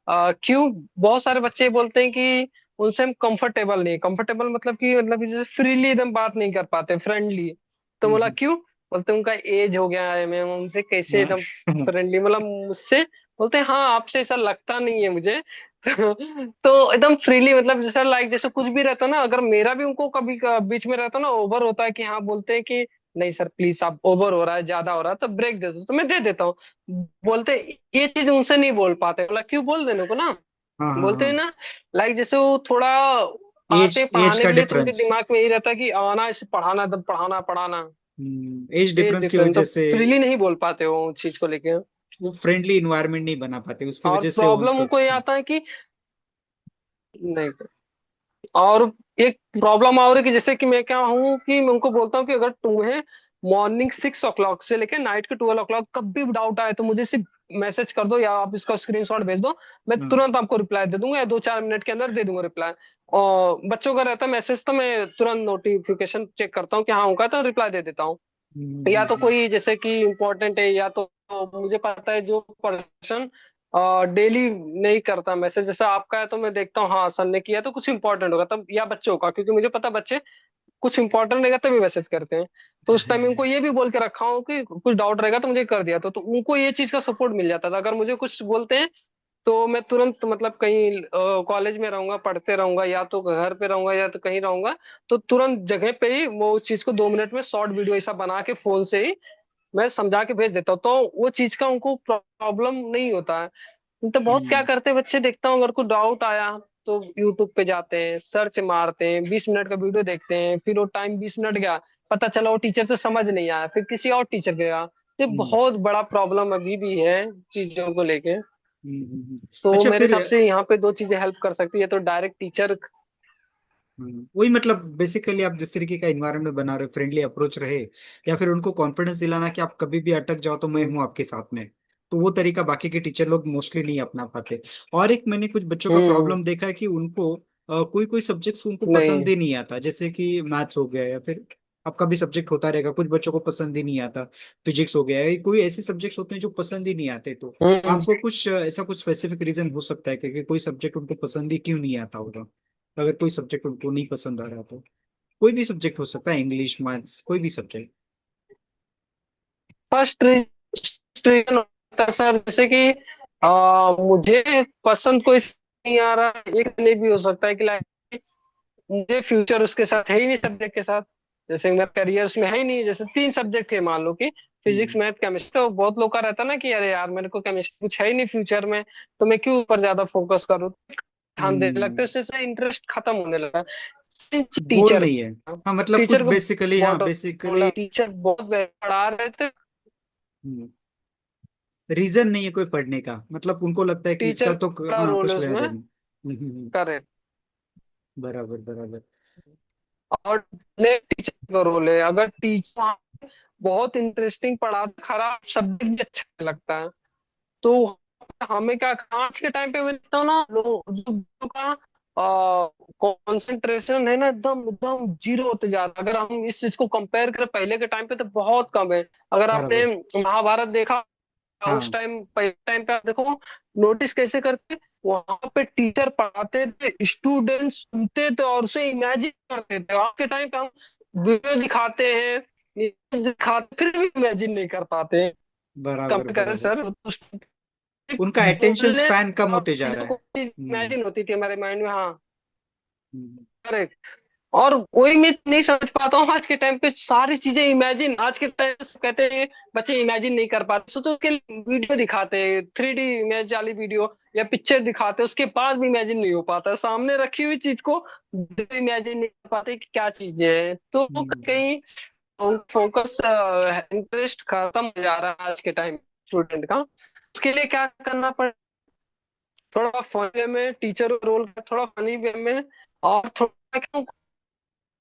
क्यों। बहुत सारे बच्चे बोलते हैं कि उनसे हम कंफर्टेबल नहीं, कंफर्टेबल मतलब कि जैसे फ्रीली एकदम बात नहीं कर पाते, फ्रेंडली। तो बोला हम्म। क्यों, बोलते उनका एज हो गया है, मैं उनसे कैसे हाँ एकदम फ्रेंडली, मतलब मुझसे, बोलते हैं हाँ आपसे ऐसा लगता नहीं है मुझे। तो एकदम फ्रीली, मतलब जैसा लाइक जैसे कुछ भी रहता ना, अगर मेरा भी उनको कभी बीच में रहता ना ओवर होता है कि हाँ, बोलते हैं कि नहीं सर प्लीज आप ओवर हो रहा है, ज्यादा हो रहा है, तो ब्रेक दे दो, तो मैं दे देता हूँ। बोलते ये चीज उनसे नहीं बोल पाते, बोला क्यों, बोल देने को ना। हाँ हाँ बोलते हाँ। हैं ना, लाइक जैसे वो थोड़ा एज आते हैं एज पढ़ाने का के लिए, तो उनके डिफरेंस। दिमाग में यही रहता है कि आना इसे पढ़ाना, एकदम पढ़ाना पढ़ाना। एज एज डिफरेंस की डिफरेंस तो वजह से फ्रीली नहीं बोल पाते हो उस चीज को लेके। वो फ्रेंडली इन्वायरमेंट नहीं बना पाते, उसकी और वजह से प्रॉब्लम उनको। उनको ये आता है कि नहीं। और एक प्रॉब्लम और है कि जैसे कि मैं क्या हूँ कि मैं उनको बोलता हूँ कि अगर तुम्हें मॉर्निंग 6 o'clock से लेकर नाइट के 12 o'clock कभी भी डाउट आए तो मुझे सिर्फ मैसेज कर दो या आप इसका स्क्रीनशॉट भेज दो, मैं हाँ। तुरंत आपको रिप्लाई दे दूंगा या 2-4 मिनट के अंदर दे दूंगा रिप्लाई। और बच्चों का रहता है मैसेज तो मैं तुरंत नोटिफिकेशन चेक करता हूँ कि हाँ उनका, तो रिप्लाई दे देता हूँ। या तो हम्म। कोई जैसे कि इम्पोर्टेंट है, या तो मुझे पता है जो पर्सन डेली नहीं करता मैसेज, जैसे आपका है तो मैं देखता हूँ हाँ सर ने किया तो कुछ इंपॉर्टेंट होगा तब, या बच्चों का, क्योंकि मुझे पता है बच्चे कुछ इंपॉर्टेंट रहेगा तभी मैसेज करते हैं। तो उस टाइम उनको ये भी बोल के रखा हूँ कि कुछ डाउट रहेगा तो मुझे कर दिया, तो उनको ये चीज का सपोर्ट मिल जाता था। अगर मुझे कुछ बोलते हैं तो मैं तुरंत मतलब कहीं कॉलेज में रहूंगा, पढ़ते रहूंगा, या तो घर पे रहूंगा या तो कहीं रहूंगा, तो तुरंत जगह पे ही वो उस चीज को 2 मिनट में शॉर्ट वीडियो ऐसा बना के फोन से ही मैं समझा के भेज देता हूँ, तो वो चीज का उनको प्रॉब्लम नहीं होता है। तो बहुत क्या हम्म। करते हैं बच्चे, देखता हूँ अगर कोई डाउट आया तो यूट्यूब पे जाते हैं, सर्च मारते हैं, 20 मिनट का वीडियो देखते हैं, फिर वो टाइम 20 मिनट गया, पता चला वो टीचर से समझ नहीं आया, फिर किसी और टीचर गया। ये हम्म। बहुत बड़ा प्रॉब्लम अभी भी है चीजों को लेके। तो अच्छा मेरे फिर हिसाब से यहाँ पे दो चीजें हेल्प कर सकती है, तो डायरेक्ट टीचर। वही मतलब बेसिकली आप जिस तरीके का इन्वायरमेंट बना रहे हो, फ्रेंडली अप्रोच रहे, या फिर उनको कॉन्फिडेंस दिलाना कि आप कभी भी अटक जाओ तो मैं हूं आपके साथ में। तो वो तरीका बाकी के टीचर लोग मोस्टली नहीं अपना पाते। और एक मैंने कुछ बच्चों का हम्म। प्रॉब्लम देखा है कि उनको कोई कोई सब्जेक्ट्स उनको पसंद नहीं। ही नहीं आता, जैसे कि मैथ्स हो गया, या फिर आपका भी सब्जेक्ट होता रहेगा, कुछ बच्चों को पसंद ही नहीं आता। फिजिक्स हो गया है, कोई ऐसे सब्जेक्ट्स होते हैं जो पसंद ही नहीं आते। तो हम्म। आपको कुछ ऐसा कुछ स्पेसिफिक रीजन हो सकता है कि कोई सब्जेक्ट उनको पसंद ही क्यों नहीं आता होगा? अगर कोई सब्जेक्ट उनको नहीं पसंद आ रहा तो कोई भी सब्जेक्ट हो सकता है, इंग्लिश, मैथ्स, कोई भी सब्जेक्ट। फर्स्ट रीजन होता है सर, जैसे कि मुझे पसंद कोई नहीं आ रहा, एक नहीं भी हो सकता है कि लाइक मुझे फ्यूचर उसके साथ है ही नहीं सब्जेक्ट के साथ, जैसे मेरा करियर उसमें है ही नहीं। जैसे 3 सब्जेक्ट है मान लो कि फिजिक्स, हम्म। मैथ, केमिस्ट्री, तो बहुत लोग का रहता है ना कि अरे यार मेरे को केमिस्ट्री कुछ है ही नहीं फ्यूचर में, तो मैं क्यों ऊपर ज्यादा फोकस करूँ, ध्यान देने लगते हम्म। हैं, उससे इंटरेस्ट खत्म होने लगा। गोल टीचर नहीं है। हाँ मतलब कुछ टीचर को बेसिकली, हाँ बहुत बेसिकली। बोला, टीचर बहुत पढ़ा रहे थे, रीजन नहीं है कोई पढ़ने का, मतलब उनको लगता है कि टीचर इसका तो का बड़ा हाँ रोल है कुछ लेना उसमें। देना। करे। बराबर बराबर। और टीचर का रोल है, अगर टीचर बहुत इंटरेस्टिंग पढ़ा, खराब सब्जेक्ट भी अच्छा नहीं लगता है, तो हमें क्या, आज के टाइम पे मैं देखता हूँ ना लोग जो बच्चों का कंसंट्रेशन है ना एकदम एकदम जीरो होते जा रहा है। अगर हम इस चीज को कंपेयर करें पहले के टाइम पे तो बहुत कम है। अगर आपने बराबर। महाभारत देखा, उस हाँ। टाइम पहले टाइम पे आप देखो, नोटिस कैसे करते, वहां पे टीचर पढ़ाते थे, स्टूडेंट सुनते थे और उसे इमेजिन करते थे। आज के टाइम पे हम वीडियो दिखाते हैं, ये दिखाते फिर भी इमेजिन नहीं कर पाते। बराबर कंपेयर करें बराबर। सर तो उनका अटेंशन बोलने स्पैन कम और होते जा रहा चीजों है। को हम्म। इमेजिन होती थी हमारे माइंड में, हाँ। हम्म। करेक्ट। और वही मैं नहीं समझ पाता हूँ, आज के टाइम पे सारी चीजें इमेजिन, आज के टाइम पे कहते हैं बच्चे इमेजिन नहीं कर पाते, तो उसके लिए वीडियो दिखाते हैं, 3D इमेज वाली वीडियो या पिक्चर दिखाते हैं, उसके बाद भी इमेजिन नहीं हो पाता, सामने रखी हुई चीज को इमेजिन नहीं कर पाते कि क्या चीजें हैं, तो हम्म। कहीं फोकस, इंटरेस्ट खत्म हो जा रहा है आज के टाइम स्टूडेंट का। उसके लिए क्या करना पड़ेगा, थोड़ा फनी वे में टीचर रोल, थोड़ा फनी वे में, और थोड़ा क्यों,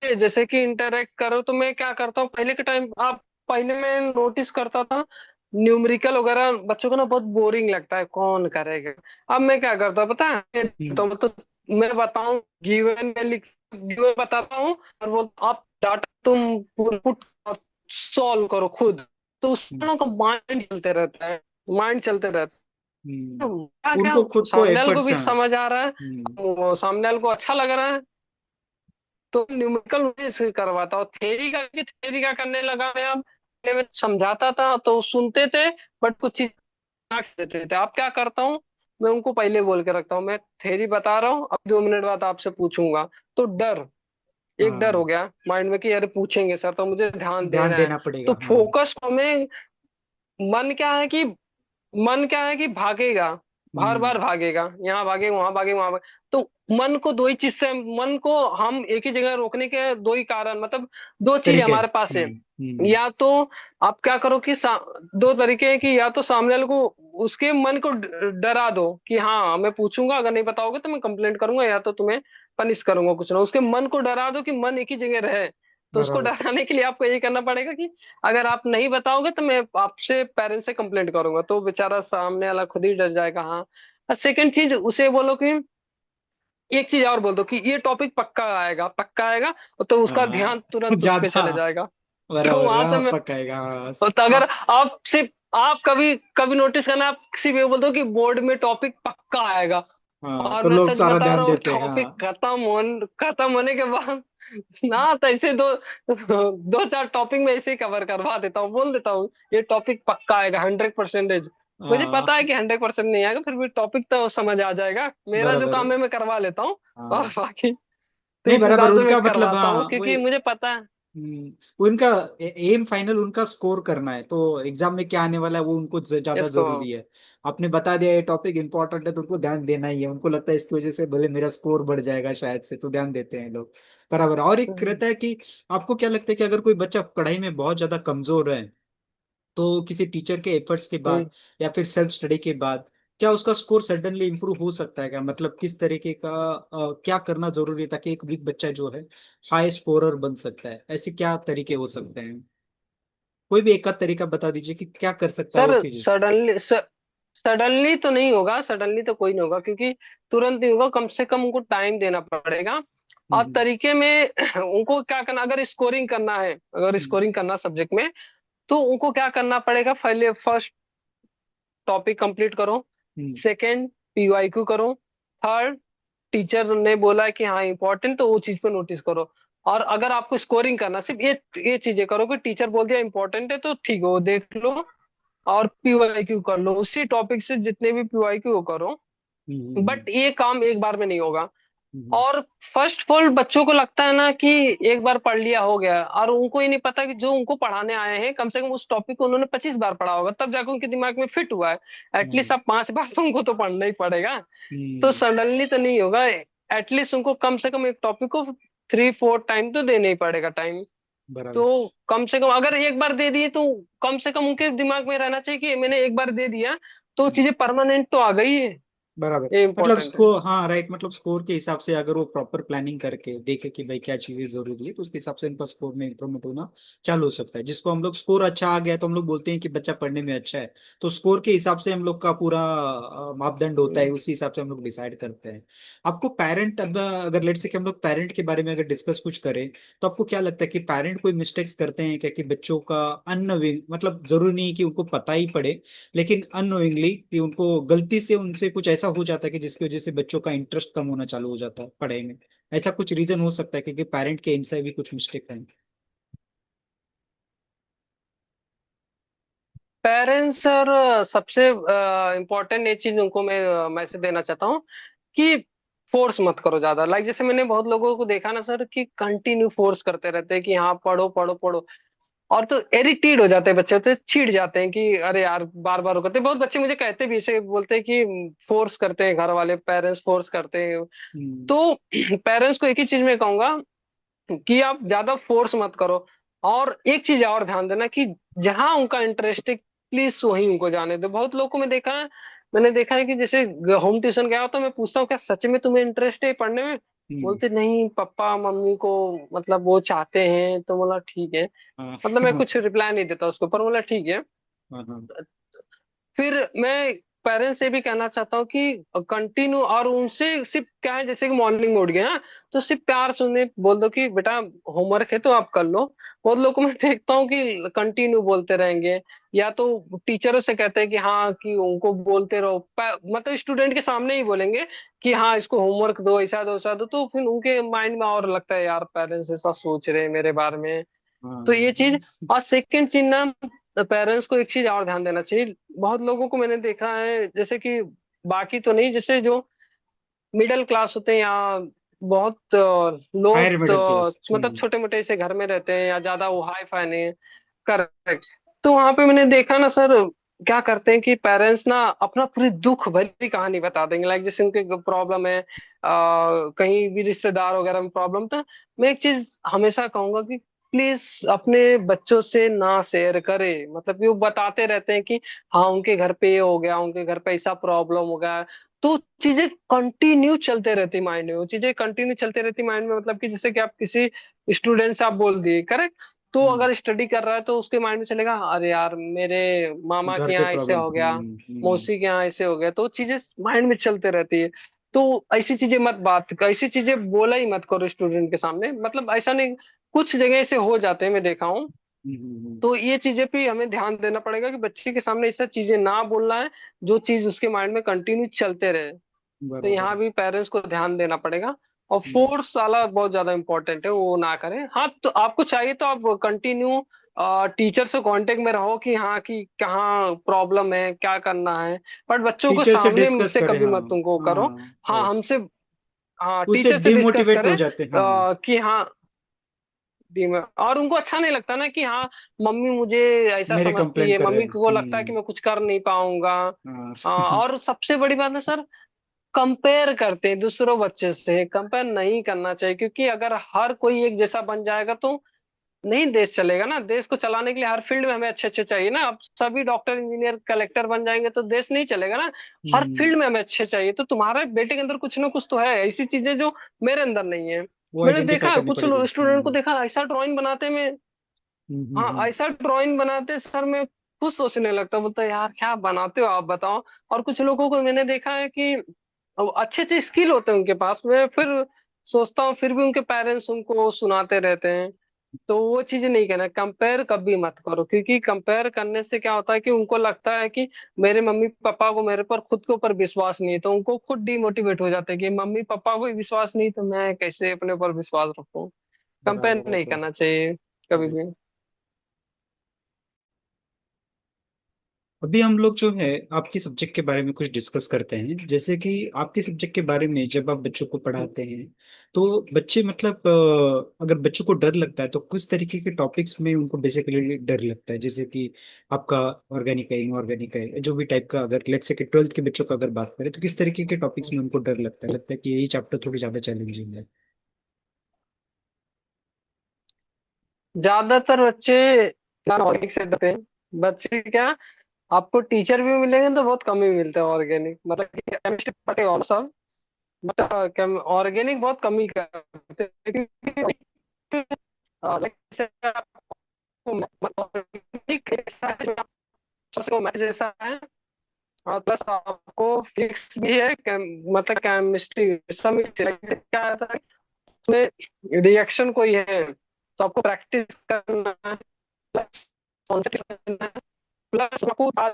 जैसे कि इंटरेक्ट करो। तो मैं क्या करता हूँ पहले के टाइम, आप पहले मैं नोटिस करता था न्यूमेरिकल वगैरह बच्चों को ना बहुत बोरिंग लगता है, कौन करेगा। अब मैं क्या करता हूँ पता है, तो मैं बताऊं, गिवन में लिख, गिवन बताता हूँ और वो आप डाटा तुम पुट और सॉल्व करो खुद, तो हम्म। उसमें का माइंड चलते रहता है, माइंड चलते रहता है। क्या क्या उनको खुद को सामने वाले को एफर्ट्स, भी हाँ। समझ आ रहा है, हम्म। वो सामने वाले को अच्छा लग रहा है, तो न्यूमेरिकल वजह से करवाता हूँ। थेरी का करने लगा मैं अब, पहले मैं समझाता था तो सुनते थे, बट कुछ चीज ना देते थे। अब क्या करता हूँ, मैं उनको पहले बोल के रखता हूँ मैं थेरी बता रहा हूँ, अब 2 मिनट बाद आपसे पूछूंगा, तो डर, एक डर हाँ, हो गया माइंड में कि अरे पूछेंगे सर तो मुझे ध्यान ध्यान देना है। देना तो पड़ेगा, हाँ। फोकस हमें, मन क्या है कि मन क्या है कि भागेगा, बार हम्म। बार भागेगा, यहाँ भागे वहां भागे वहां भागे। तो मन को दो ही चीज से, मन को हम एक ही जगह रोकने के दो ही कारण, मतलब दो चीज तरीके। हमारे पास है। हम्म। या तो आप क्या करो कि दो तरीके हैं कि या तो सामने वाले को, उसके मन को डरा दो कि हाँ मैं पूछूंगा, अगर नहीं बताओगे तो मैं कंप्लेंट करूंगा या तो तुम्हें पनिश करूंगा कुछ ना। उसके मन को डरा दो कि मन एक ही जगह रहे। तो उसको बराबर। डराने के लिए आपको यही करना पड़ेगा कि अगर आप नहीं बताओगे तो मैं आपसे पेरेंट्स से कंप्लेंट करूंगा, तो बेचारा सामने वाला खुद ही डर जाएगा। हाँ। और सेकंड चीज, उसे बोलो कि एक चीज और बोल दो कि ये टॉपिक पक्का आएगा पक्का आएगा, तो उसका ध्यान हाँ तुरंत उस पे ज्यादा। चले जाएगा। तो बराबर, वहां से हाँ मैं, पकाएगा, हाँ तो अगर आप। आप सिर्फ, आप कभी कभी नोटिस करना, आप सिर्फ ये बोल दो कि बोर्ड में टॉपिक पक्का आएगा, हाँ और तो मैं लोग सच सारा बता ध्यान रहा हूँ देते हैं, टॉपिक हाँ। खत्म होने के बाद ना, तो ऐसे दो दो चार टॉपिक में ऐसे ही कवर करवा देता हूँ, बोल देता हूँ ये टॉपिक पक्का आएगा 100%। मुझे हाँ पता है कि 100% नहीं आएगा, फिर भी टॉपिक तो समझ आ जाएगा, मेरा जो बराबर। काम है मैं करवा लेता हूँ। और हाँ बाकी तो नहीं इस बराबर, हिसाब से मैं उनका मतलब करवाता हाँ हूँ वही। क्योंकि मुझे पता है। उनका एम फाइनल उनका स्कोर करना है, तो एग्जाम में क्या आने वाला है वो उनको ज्यादा इसको जरूरी है। आपने बता दिया ये टॉपिक इंपॉर्टेंट है तो उनको ध्यान देना ही है, उनको लगता है इसकी वजह से भले मेरा स्कोर बढ़ जाएगा शायद से, तो ध्यान देते हैं लोग। बराबर। और एक रहता है कि आपको क्या लगता है कि अगर कोई बच्चा पढ़ाई में बहुत ज्यादा कमजोर है, तो किसी टीचर के एफर्ट्स के बाद या फिर सेल्फ स्टडी के बाद क्या उसका स्कोर सडनली इंप्रूव हो सकता है क्या? मतलब किस तरीके का क्या करना जरूरी है ताकि एक वीक बच्चा जो है हाई स्कोरर बन सकता है? ऐसे क्या तरीके हो सकते हैं? कोई भी एक आध तरीका बता दीजिए कि क्या कर सकता है सर वो कि जिस। सडनली तो नहीं होगा, सडनली तो कोई नहीं होगा, क्योंकि तुरंत नहीं होगा, कम से कम उनको टाइम देना पड़ेगा। और हम्म। तरीके में उनको क्या करना, अगर स्कोरिंग करना है, अगर हम्म। स्कोरिंग करना सब्जेक्ट में, तो उनको क्या करना पड़ेगा, पहले फर्स्ट टॉपिक कंप्लीट करो, हम्म। सेकंड पीवाईक्यू करो, थर्ड टीचर ने बोला है कि हाँ इंपॉर्टेंट, तो वो चीज पे नोटिस करो। और अगर आपको स्कोरिंग करना, सिर्फ ये चीजें करो कि टीचर बोल दिया इंपॉर्टेंट है तो ठीक है वो देख लो, और पीवाईक्यू कर लो, उसी टॉपिक से जितने भी पीवाईक्यू वो करो। हम्म। बट ये काम एक बार में नहीं होगा। हम्म। और फर्स्ट ऑफ ऑल बच्चों को लगता है ना कि एक बार पढ़ लिया हो गया, और उनको ये नहीं पता कि जो उनको पढ़ाने आए हैं कम से कम उस टॉपिक को उन्होंने 25 बार पढ़ा होगा, तब जाकर उनके दिमाग में फिट हुआ है। हम्म। एटलीस्ट अब 5 बार तो उनको तो पढ़ना ही पड़ेगा। तो हम्म। सडनली तो नहीं होगा। एटलीस्ट उनको कम से कम एक टॉपिक को 3-4 टाइम तो देना ही पड़ेगा टाइम। बराबर। तो कम से कम अगर एक बार दे दिए तो कम से कम उनके दिमाग में रहना चाहिए कि मैंने एक बार दे दिया तो चीजें परमानेंट तो आ गई है। बराबर। ये मतलब इंपॉर्टेंट है। स्कोर, हाँ राइट, मतलब स्कोर के हिसाब से अगर वो प्रॉपर प्लानिंग करके देखे कि भाई क्या चीजें जरूरी है, तो उसके हिसाब से इनका स्कोर में इंप्रूवमेंट होना चालू हो सकता है। जिसको हम लोग स्कोर अच्छा आ गया तो हम लोग बोलते हैं कि बच्चा पढ़ने में अच्छा है, तो स्कोर के हिसाब से हम लोग का पूरा मापदंड होता है, हम्म। उसी हिसाब से हम लोग डिसाइड करते हैं। आपको पेरेंट, अब अगर लेट से कि हम लोग पेरेंट के बारे में अगर डिस्कस कुछ करें, तो आपको क्या लगता है कि पेरेंट कोई मिस्टेक्स करते हैं क्या कि बच्चों का अनविंग, मतलब जरूरी नहीं कि उनको पता ही पड़े, लेकिन अननोइंगली कि उनको गलती से उनसे कुछ ऐसा हो जाता है कि जिसकी वजह से बच्चों का इंटरेस्ट कम होना चालू हो जाता है पढ़ाई में? ऐसा कुछ रीजन हो सकता है क्योंकि पेरेंट के एंड से भी कुछ मिस्टेक है? पेरेंट्स सर, सबसे इम्पोर्टेंट ये चीज उनको मैं मैसेज देना चाहता हूँ कि फोर्स मत करो ज्यादा। लाइक जैसे मैंने बहुत लोगों को देखा ना सर कि कंटिन्यू फोर्स करते रहते हैं कि हाँ पढ़ो पढ़ो पढ़ो, और तो इरिटेट हो जाते हैं बच्चे, तो चिढ़ जाते हैं कि अरे यार बार बार करते हैं। बहुत बच्चे मुझे कहते भी ऐसे बोलते हैं कि फोर्स करते हैं, घर वाले पेरेंट्स फोर्स करते हैं। हम्म। तो पेरेंट्स को एक ही चीज में कहूंगा कि आप ज्यादा फोर्स मत करो। और एक चीज और ध्यान देना कि जहां उनका इंटरेस्ट है प्लीज वहीं उनको जाने दो। बहुत लोगों को मैं देखा है, मैंने देखा है कि जैसे होम ट्यूशन गया हो तो मैं पूछता हूँ क्या सच में तुम्हें इंटरेस्ट है पढ़ने में? हम्म। बोलते नहीं पापा मम्मी को, मतलब वो चाहते हैं, तो बोला ठीक है। हाँ मतलब मैं हाँ कुछ रिप्लाई नहीं देता उसको, पर बोला ठीक है। हाँ हाँ। फिर मैं पेरेंट्स से भी कहना चाहता हूँ कि कंटिन्यू, और उनसे सिर्फ क्या है, जैसे कि मॉर्निंग में उठ गए हैं तो सिर्फ प्यार से उन्हें बोल दो कि बेटा होमवर्क है तो आप कर लो। बहुत लोगों को मैं देखता हूँ कि कंटिन्यू बोलते रहेंगे, या तो टीचरों से कहते हैं कि हाँ कि उनको बोलते रहो, मतलब स्टूडेंट के सामने ही बोलेंगे कि हाँ इसको होमवर्क दो, ऐसा दो ऐसा दो, तो फिर उनके माइंड में और लगता है यार पेरेंट्स ऐसा सोच रहे हैं मेरे बारे में। तो ये चीज। हाँ। और सेकंड चीज ना, पेरेंट्स को एक चीज और ध्यान देना चाहिए। बहुत लोगों को मैंने देखा है जैसे कि, बाकी तो नहीं, जैसे जो मिडिल क्लास होते हैं या बहुत लो, हायर मिडिल तो क्लास। मतलब छोटे मोटे से घर में रहते हैं या ज्यादा वो हाई फाई नहीं है, करेक्ट। तो वहां पे मैंने देखा ना सर, क्या करते हैं कि पेरेंट्स ना अपना पूरी दुख भरी कहानी बता देंगे, लाइक जैसे उनके प्रॉब्लम है, कहीं भी रिश्तेदार वगैरह में प्रॉब्लम था। मैं एक चीज हमेशा कहूंगा कि प्लीज अपने बच्चों से ना शेयर करे, मतलब कि वो बताते रहते हैं कि हाँ उनके घर पे ये हो गया, उनके घर पे ऐसा प्रॉब्लम हो गया। तो चीजें कंटिन्यू चलते रहती माइंड में, वो चीजें कंटिन्यू चलते रहती माइंड में, मतलब कि जैसे कि आप किसी स्टूडेंट से आप बोल दिए करेक्ट, तो हम्म। अगर स्टडी कर रहा है तो उसके माइंड में चलेगा अरे यार मेरे मामा घर के के यहाँ ऐसे प्रॉब्लम। हो गया, मौसी के यहाँ ऐसे हो गया, तो चीजें माइंड में चलते रहती है। तो ऐसी चीजें मत, बात ऐसी चीजें बोला ही मत करो स्टूडेंट के सामने, मतलब ऐसा नहीं, कुछ जगह ऐसे हो जाते हैं मैं देखा हूँ। तो ये चीजें पे हमें ध्यान देना पड़ेगा कि बच्चे के सामने ऐसा चीजें ना बोलना है जो चीज उसके माइंड में कंटिन्यू चलते रहे। तो बराबर। यहाँ भी पेरेंट्स को ध्यान देना पड़ेगा। और हम्म। फोर्स वाला बहुत ज्यादा इंपॉर्टेंट है, वो ना करें। हाँ तो आपको चाहिए तो आप कंटिन्यू टीचर से कांटेक्ट में रहो कि हाँ कि कहाँ प्रॉब्लम है, क्या करना है। बट बच्चों को टीचर से सामने डिस्कस मुझसे करें, कभी हाँ। मत तुमको करो। हाँ। हाँ राइट। हमसे, हाँ उससे टीचर से डिस्कस डिमोटिवेट हो करें जाते, हाँ। कि हाँ और उनको अच्छा नहीं लगता ना कि हाँ मम्मी मुझे ऐसा मेरे समझती कंप्लेंट है, कर रहे मम्मी हैं। को लगता है कि मैं कुछ कर नहीं पाऊंगा। हाँ। और सबसे बड़ी बात है सर, कंपेयर करते हैं दूसरों बच्चे से, कंपेयर नहीं करना चाहिए, क्योंकि अगर हर कोई एक जैसा बन जाएगा तो नहीं देश चलेगा ना। देश को चलाने के लिए हर फील्ड में हमें अच्छे अच्छे चाहिए ना। अब सभी डॉक्टर इंजीनियर कलेक्टर बन जाएंगे तो देश नहीं चलेगा ना। हर हम्म। फील्ड में हमें अच्छे चाहिए, तो तुम्हारे बेटे के अंदर कुछ ना कुछ तो है, ऐसी चीजें जो मेरे अंदर नहीं है। वो मैंने आइडेंटिफाई देखा करनी कुछ पड़ेगी। स्टूडेंट को, देखा ऐसा ड्राइंग बनाते में, हाँ हम्म। ऐसा ड्राइंग बनाते सर मैं खुद सोचने लगता, बोलता यार क्या बनाते हो आप बताओ। और कुछ लोगों को मैंने देखा है कि अच्छे अच्छे स्किल होते हैं उनके पास में, फिर सोचता हूँ फिर भी उनके पेरेंट्स उनको सुनाते रहते हैं। तो वो चीज नहीं कहना, कंपेयर कभी मत करो, क्योंकि कंपेयर करने से क्या होता है कि उनको लगता है कि मेरे मम्मी पापा को मेरे पर खुद के ऊपर विश्वास नहीं है, तो उनको खुद डिमोटिवेट हो जाते हैं कि मम्मी पापा को ही विश्वास नहीं तो मैं कैसे अपने ऊपर विश्वास रखूं। कंपेयर बराबर, वो नहीं तो करना चाहिए कभी है। भी। अभी हम लोग जो है आपके सब्जेक्ट के बारे में कुछ डिस्कस करते हैं। जैसे कि आपके सब्जेक्ट के बारे में जब आप बच्चों को पढ़ाते हैं, तो बच्चे मतलब अगर बच्चों को डर लगता है तो किस तरीके के टॉपिक्स में उनको बेसिकली डर लगता है? जैसे कि आपका ऑर्गेनिक है, इनऑर्गेनिक है, जो भी टाइप का, अगर लेट्स से कि 12th के बच्चों का अगर बात करें तो किस तरीके के टॉपिक्स में उनको डर लगता है? लगता है कि यही चैप्टर थोड़ी ज्यादा चैलेंजिंग है। ज्यादातर बच्चे ऑर्गेनिक से डरते हैं। बच्चे क्या, आपको टीचर भी मिलेंगे तो बहुत कम ही मिलते हैं ऑर्गेनिक, मतलब कि केमिस्ट्री पढ़े और सब, बट ऑर्गेनिक बहुत कम ही करते हैं। क्योंकि, like, जैसे आपको organic ऐसा है जो सबसे मैथ जैसा है, और प्लस आपको फिजिक्स भी है, मतलब केमिस्ट्री सब mix है। like, क्या आता है उसमें रिएक्शन कोई है तो आपको प्रैक्टिस करना है, प्लस कॉन्सेप्ट करना है, प्लस आपको याद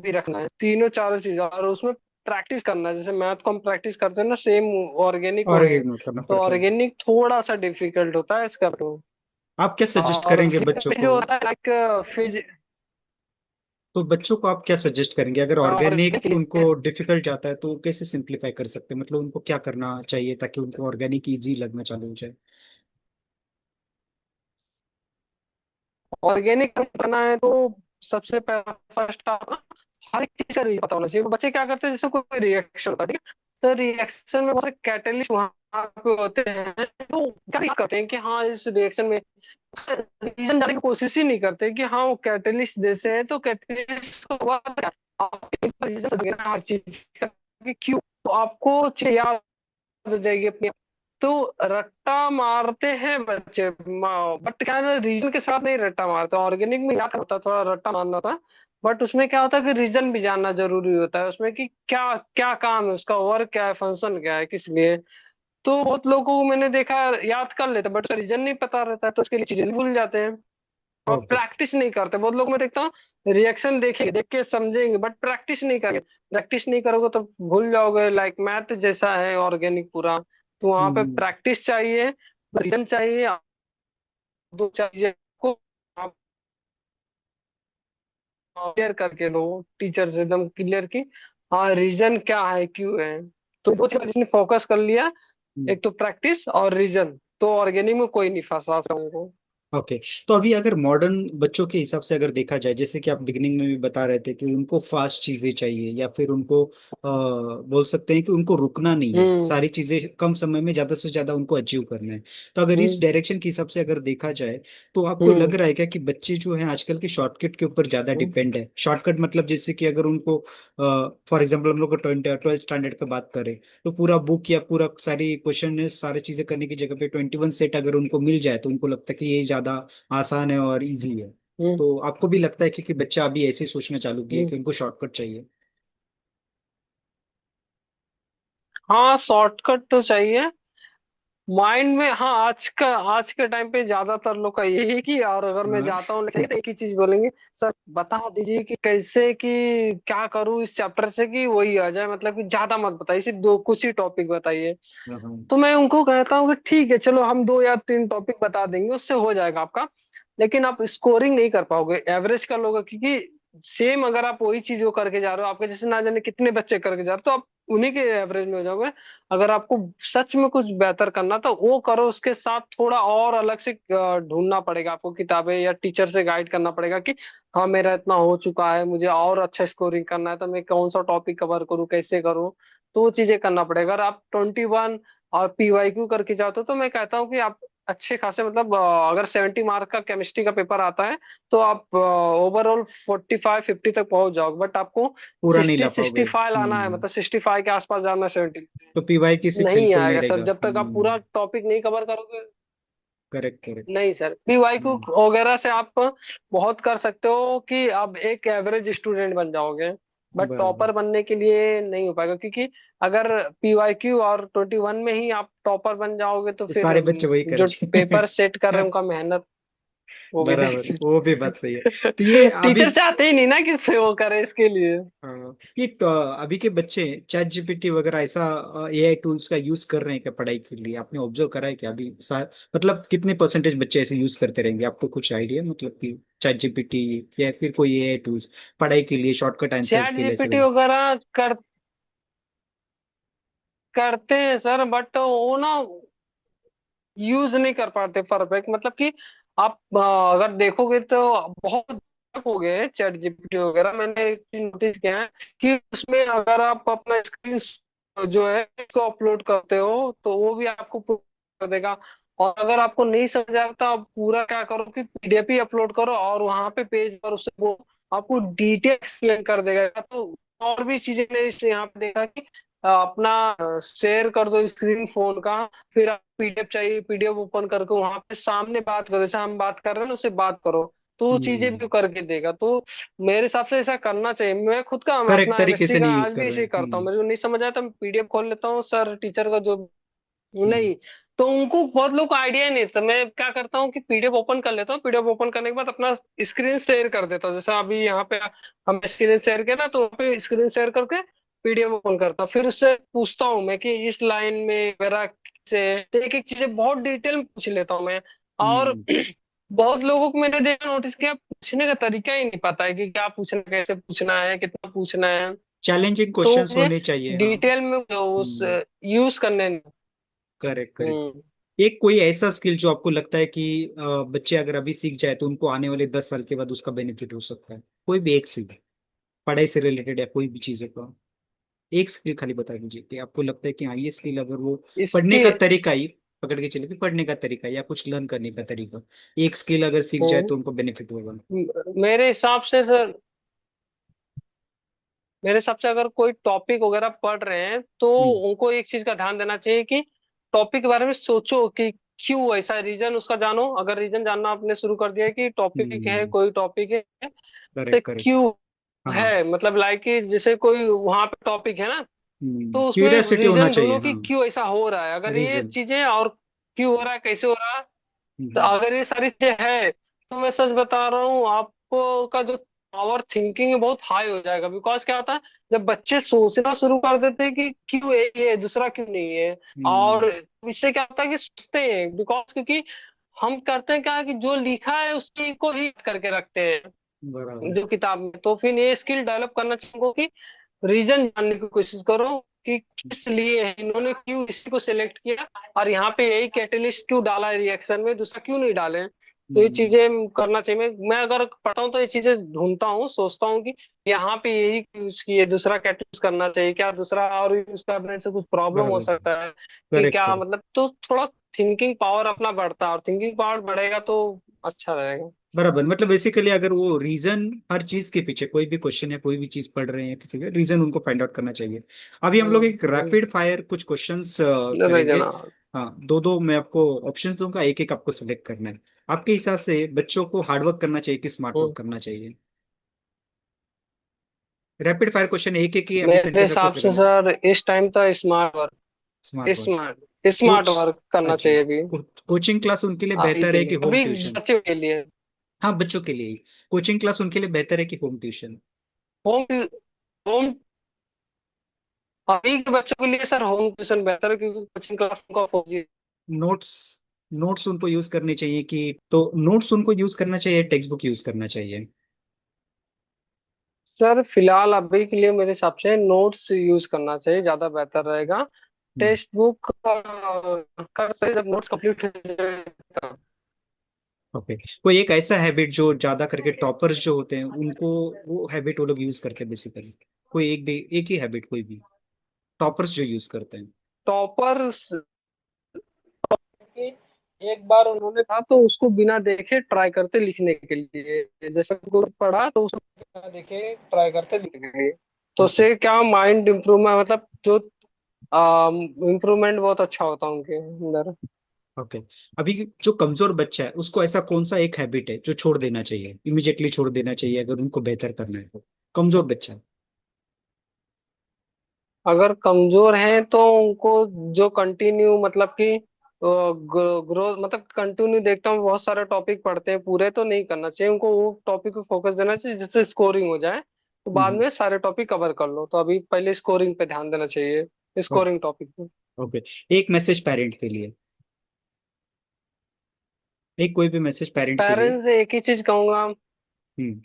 भी रखना है, तीनों चारों चीजें, और उसमें प्रैक्टिस करना है। जैसे मैथ को हम प्रैक्टिस करते हैं ना, सेम ऑर्गेनिक और वही है। इग्नोर करना तो पड़ता है। ऑर्गेनिक थोड़ा सा डिफिकल्ट होता है इसका तो। आप क्या सजेस्ट और करेंगे बच्चों फिर को? जो होता है लाइक फिज तो बच्चों को आप क्या सजेस्ट करेंगे? अगर ऑर्गेनिक ऑर्गेनिक उनको डिफिकल्ट जाता है तो कैसे सिंप्लीफाई कर सकते हैं? मतलब उनको क्या करना चाहिए ताकि उनको ऑर्गेनिक इजी लगना चालू हो जाए? ऑर्गेनिक करना है तो सबसे पहला फर्स्ट आप ना हर एक चीज का रिव्यू पता होना चाहिए। बच्चे क्या करते हैं, जैसे कोई रिएक्शन होता है, ठीक है, तो रिएक्शन में बहुत सारे कैटलिस्ट वहां पे होते हैं, तो क्या करते हैं कि हाँ इस रिएक्शन में रीजन जानने की कोशिश ही नहीं करते कि हाँ वो कैटलिस्ट जैसे है, तो कैटलिस्ट को हुआ क्या? आप एक रीजन हर चीज का कि क्यों, तो आपको चीज़ याद हो जाएगी अपनी। तो रट्टा मारते हैं बच्चे, बट क्या है, रीजन के साथ नहीं रट्टा मारते। ऑर्गेनिक में याद होता है, थोड़ा रट्टा मारना था, बट उसमें क्या होता है कि रीजन भी जानना जरूरी होता है उसमें, कि क्या क्या काम है उसका, वर्क क्या है, फंक्शन क्या है, किस लिए। तो बहुत लोगों को मैंने देखा याद कर लेते बट रीजन नहीं पता रहता है, तो उसके लिए चीजें भूल जाते हैं। और ओके। प्रैक्टिस नहीं करते बहुत लोग, मैं देखता हूँ रिएक्शन देखेंगे, देख के समझेंगे, बट प्रैक्टिस नहीं करेंगे। प्रैक्टिस नहीं करोगे तो भूल जाओगे, लाइक मैथ जैसा है ऑर्गेनिक पूरा। तो वहां पे हम्म। प्रैक्टिस चाहिए, रीजन चाहिए, दो चाहिए को आप क्लियर करके लो, टीचर से एकदम क्लियर की हाँ रीजन क्या है, क्यों है। तो दो चीज जिसने फोकस कर लिया, हम्म। एक तो प्रैक्टिस और रीजन, तो ऑर्गेनिक में कोई नहीं फंसा उनको। ओके। तो अभी अगर मॉडर्न बच्चों के हिसाब से अगर देखा जाए, जैसे कि आप बिगिनिंग में भी बता रहे थे कि उनको फास्ट चीजें चाहिए, या फिर उनको बोल सकते हैं कि उनको रुकना नहीं है, हम्म। सारी चीजें कम समय में ज्यादा से ज्यादा उनको अचीव करना है। तो अगर इस हम्म। डायरेक्शन के हिसाब से अगर देखा जाए, तो आपको हम्म। लग रहा है क्या कि बच्चे जो हैं आजकल के शॉर्टकट के ऊपर ज्यादा हम्म। डिपेंड है? शॉर्टकट मतलब जैसे कि अगर उनको फॉर एग्जाम्पल हम लोग ट्वेल्थ स्टैंडर्ड का बात करें, तो पूरा बुक या पूरा सारी क्वेश्चन सारी चीजें करने की जगह पे 21 सेट अगर उनको मिल जाए, तो उनको लगता है कि ये ज्यादा आसान है और इजी है। हम्म। तो आपको भी लगता है कि बच्चा अभी ऐसे ही सोचना चालू किया है हम्म। कि उनको शॉर्टकट चाहिए? हाँ, शॉर्टकट तो चाहिए माइंड में। हाँ, आज के टाइम पे ज्यादातर लोग का यही है कि, और अगर मैं हाँ। जाता हूँ चाहिए तो एक ही चीज बोलेंगे, सर बता दीजिए कि कैसे, कि क्या करूँ इस चैप्टर से कि वही आ जाए, मतलब कि ज्यादा मत बताइए, सिर्फ दो कुछ ही टॉपिक बताइए। हाँ। हाँ। तो मैं उनको कहता हूँ कि ठीक है चलो, हम 2 या 3 टॉपिक बता देंगे, उससे हो जाएगा आपका। लेकिन आप स्कोरिंग नहीं कर पाओगे, एवरेज कर लोगे, क्योंकि सेम अगर आप वही चीज वो करके जा रहे हो, आपके जैसे ना जाने कितने बच्चे करके जा रहे हो, तो आप उन्हीं के एवरेज में हो जाओगे। अगर आपको सच में कुछ बेहतर करना तो वो करो, उसके साथ थोड़ा और अलग से ढूंढना पड़ेगा आपको, किताबें या टीचर से गाइड करना पड़ेगा कि हाँ मेरा इतना हो चुका है, मुझे और अच्छा स्कोरिंग करना है, तो मैं कौन सा टॉपिक कवर करूँ, कैसे करूँ। तो वो चीजें करना पड़ेगा। अगर आप 21 और पीवाईक्यू करके जाते हो, तो मैं कहता हूँ कि आप अच्छे खासे, मतलब अगर 70 मार्क का केमिस्ट्री का पेपर आता है, तो आप ओवरऑल 45-50 तक पहुंच जाओगे। बट आपको पूरा नहीं ला 60-65 पाओगे। लाना है, मतलब 65 के आसपास जाना, 70 तो पीवाई की सिर्फ नहीं बिल्कुल नहीं आएगा सर रहेगा। जब तक आप पूरा टॉपिक नहीं कवर करोगे। Correct correct. नहीं सर, पीवाईक्यू वगैरह से आप बहुत कर सकते हो कि आप एक एवरेज स्टूडेंट बन जाओगे, बट बराबर। टॉपर बनने के लिए नहीं हो पाएगा, क्योंकि अगर पीवाईक्यू और 21 में ही आप टॉपर बन जाओगे, तो ये फिर सारे बच्चे वही जो करेंगे। पेपर सेट कर रहे हैं उनका मेहनत वो भी बराबर, नहीं। वो भी बात सही है। तो ये अभी, टीचर चाहते ही नहीं ना कि वो करे इसके लिए। हाँ, ये अभी के बच्चे चैट जीपीटी वगैरह ऐसा एआई टूल्स का यूज कर रहे हैं क्या पढ़ाई के लिए? आपने ऑब्जर्व करा है क्या अभी मतलब कितने परसेंटेज बच्चे ऐसे यूज करते रहेंगे? आपको कुछ आइडिया, मतलब कि चैट जीपीटी या फिर कोई एआई टूल्स पढ़ाई के लिए, शॉर्टकट आंसर्स चैट के लिए ऐसे? जीपीटी वगैरह करते हैं सर, बट वो ना यूज नहीं कर पाते परफेक्ट, मतलब कि आप अगर देखोगे तो बहुत हो गए हैं चैट जीपीटी वगैरह। मैंने एक चीज नोटिस किया है कि उसमें अगर आप अपना स्क्रीन जो है इसको अपलोड करते हो, तो वो भी आपको proof कर देगा। और अगर आपको नहीं समझ आता, तो आप पूरा क्या करो कि पीडीएफ ही अपलोड करो, और वहां पे पेज पर उससे वो आपको डिटेल एक्सप्लेन कर देगा। तो और भी चीजें मैंने इस यहाँ पे देखा कि अपना शेयर कर दो स्क्रीन फोन का, फिर आप पीडीएफ चाहिए, पीडीएफ ओपन करके वहां पे सामने बात करो, जैसे हम बात कर रहे हैं ना, उससे बात करो, तो वो चीजें हम्म। भी करके देगा। तो मेरे हिसाब से ऐसा करना चाहिए। मैं खुद का करेक्ट अपना तरीके एमएससी से का नहीं यूज आज कर भी रहे ऐसे हैं। ही करता हूँ, मेरे को नहीं समझ आया तो मैं पीडीएफ खोल लेता हूँ सर टीचर का जो हम्म। नहीं। तो उनको बहुत लोग को आइडिया नहीं, तो मैं क्या करता हूँ कि पीडीएफ ओपन कर लेता हूँ, पीडीएफ ओपन करने के बाद अपना स्क्रीन शेयर कर देता हूँ, जैसे अभी यहाँ पे हम स्क्रीन शेयर किया ना, तो वहाँ पे स्क्रीन शेयर करके पीडीएफ ओपन करता हूँ, फिर उससे पूछता हूँ मैं कि इस लाइन में वगैरह से, तो एक एक चीजें बहुत डिटेल में पूछ लेता हूँ मैं। और हम्म। बहुत लोगों को मैंने देखा, नोटिस किया, पूछने का तरीका ही नहीं पता है कि क्या पूछना, कैसे पूछना है, कितना पूछना है। चैलेंजिंग तो क्वेश्चंस मुझे होने चाहिए, हाँ। डिटेल में उस हम्म। यूज करने। Correct correct. हम्म। एक कोई ऐसा स्किल जो आपको लगता है कि बच्चे अगर अभी सीख जाए तो उनको आने वाले 10 साल के बाद उसका बेनिफिट हो सकता है? कोई भी एक स्किल, पढ़ाई से रिलेटेड या कोई भी चीजों का एक स्किल खाली बता दीजिए कि आपको लगता है कि हाँ, ये स्किल अगर वो पढ़ने इसकी का तरीका ही पकड़ के चले, कि पढ़ने का तरीका या कुछ लर्न करने का तरीका, एक स्किल अगर सीख जाए हम्म, तो उनको बेनिफिट होगा। मेरे हिसाब से सर, मेरे हिसाब से अगर कोई टॉपिक वगैरह पढ़ रहे हैं, तो हम्म। उनको एक चीज का ध्यान देना चाहिए कि टॉपिक के बारे में सोचो कि क्यों ऐसा, रीजन उसका जानो। अगर रीजन जानना आपने शुरू कर दिया है कि टॉपिक है, हम्म। कोई टॉपिक है, तो करेक्ट करेक्ट। क्यों हाँ। है, मतलब लाइक कि जैसे कोई वहां पे टॉपिक है ना, तो उसमें क्यूरियोसिटी होना रीजन चाहिए, ढूंढो कि हाँ। क्यों ऐसा हो रहा है, अगर ये रीजन। चीजें, और क्यों हो रहा है, कैसे हो रहा है। तो अगर ये सारी चीजें है, तो मैं सच बता रहा हूँ, आपको का जो पावर थिंकिंग है बहुत हाई हो जाएगा। बिकॉज क्या होता है, जब बच्चे सोचना शुरू कर देते हैं कि क्यों ये दूसरा क्यों नहीं है, और इससे क्या होता है कि सोचते हैं, बिकॉज क्योंकि हम करते हैं क्या है कि जो लिखा है उसी को ही करके रखते हैं बराबर। जो किताब में। तो फिर ये स्किल डेवलप करना चाहिए कि रीजन जानने की कोशिश करो कि किस लिए इन्होंने क्यों इसी को सिलेक्ट किया, और यहाँ पे यही कैटलिस्ट क्यों डाला है रिएक्शन में, दूसरा क्यों नहीं डाले। तो ये हम्म, चीजें करना चाहिए। मैं अगर पढ़ता हूँ तो ये चीजें ढूंढता हूँ, सोचता हूँ कि यहाँ पे यही यूज किए, दूसरा क्या यूज करना चाहिए, क्या दूसरा और यूज करने से कुछ प्रॉब्लम हो बराबर। सकता है कि करेक्ट क्या, करेक्ट। मतलब तो थोड़ा थिंकिंग पावर अपना बढ़ता है, और थिंकिंग पावर बढ़ेगा तो अच्छा रहेगा। बराबर, मतलब बेसिकली अगर वो रीजन, हर चीज के पीछे कोई भी क्वेश्चन है, कोई भी चीज पढ़ रहे हैं, किसी का रीजन उनको फाइंड आउट करना चाहिए। अभी हम लोग एक हम्म। रैपिड फायर कुछ क्वेश्चंस नहीं करेंगे। जनाब। हाँ, दो दो मैं आपको ऑप्शंस दूंगा, एक एक आपको सिलेक्ट करना है। आपके हिसाब से बच्चों को हार्डवर्क करना चाहिए कि स्मार्ट वर्क हम्म। करना चाहिए? रैपिड फायर क्वेश्चन एक एक ही अभी मेरे सेंटेंस आपको हिसाब से सिलेक्ट। सर इस टाइम तो smart work, smart work. Smart coach. Work करना अच्छा। चाहिए अभी। कोचिंग क्लास उनके लिए अभी बेहतर के है कि लिए, होम अभी ट्यूशन? बच्चों के लिए। हाँ, बच्चों के लिए ही। कोचिंग क्लास उनके लिए बेहतर है कि होम ट्यूशन? होम होम अभी के बच्चों के लिए सर होम ट्यूशन बेहतर है, क्योंकि कोचिंग क्लास को अपोजिट। नोट्स। नोट्स उनको यूज करने चाहिए कि, तो नोट्स उनको यूज करना चाहिए, टेक्स्ट बुक यूज करना चाहिए? सर फिलहाल अभी के लिए मेरे हिसाब से नोट्स यूज करना चाहिए, ज्यादा बेहतर रहेगा। टेक्स्ट बुक कर से जब नोट्स कंप्लीट हो जाएगा। ओके। कोई एक ऐसा हैबिट जो ज्यादा करके टॉपर्स जो होते हैं उनको, वो हैबिट वो लोग यूज करते हैं बेसिकली? कोई एक ही हैबिट, कोई भी टॉपर्स जो यूज करते हैं। टॉपर कि एक बार उन्होंने कहा तो उसको बिना देखे ट्राई करते लिखने के लिए, जैसे उनको पढ़ा तो उसको बिना देखे ट्राई करते लिखने, तो ओके उससे क्या माइंड इम्प्रूवमेंट, मतलब जो इम्प्रूवमेंट बहुत अच्छा होता है उनके अंदर। ओके। अभी जो कमजोर बच्चा है उसको ऐसा कौन सा एक हैबिट है जो छोड़ देना चाहिए, इमिजिएटली छोड़ देना चाहिए अगर उनको बेहतर करना है तो? कमजोर बच्चा। अगर कमजोर हैं तो उनको जो कंटिन्यू, मतलब कि ग्रोथ, मतलब कंटिन्यू देखता हूँ बहुत सारे टॉपिक पढ़ते हैं, पूरे तो नहीं करना चाहिए उनको, वो टॉपिक पे फोकस देना चाहिए जिससे स्कोरिंग हो जाए, तो बाद हम्म। में सारे टॉपिक कवर कर लो। तो अभी पहले स्कोरिंग पे ध्यान देना चाहिए, स्कोरिंग टॉपिक पे। ओके। एक मैसेज पेरेंट के लिए, एक कोई भी मैसेज पेरेंट के लिए। पेरेंट्स से एक ही चीज कहूंगा, हम्म।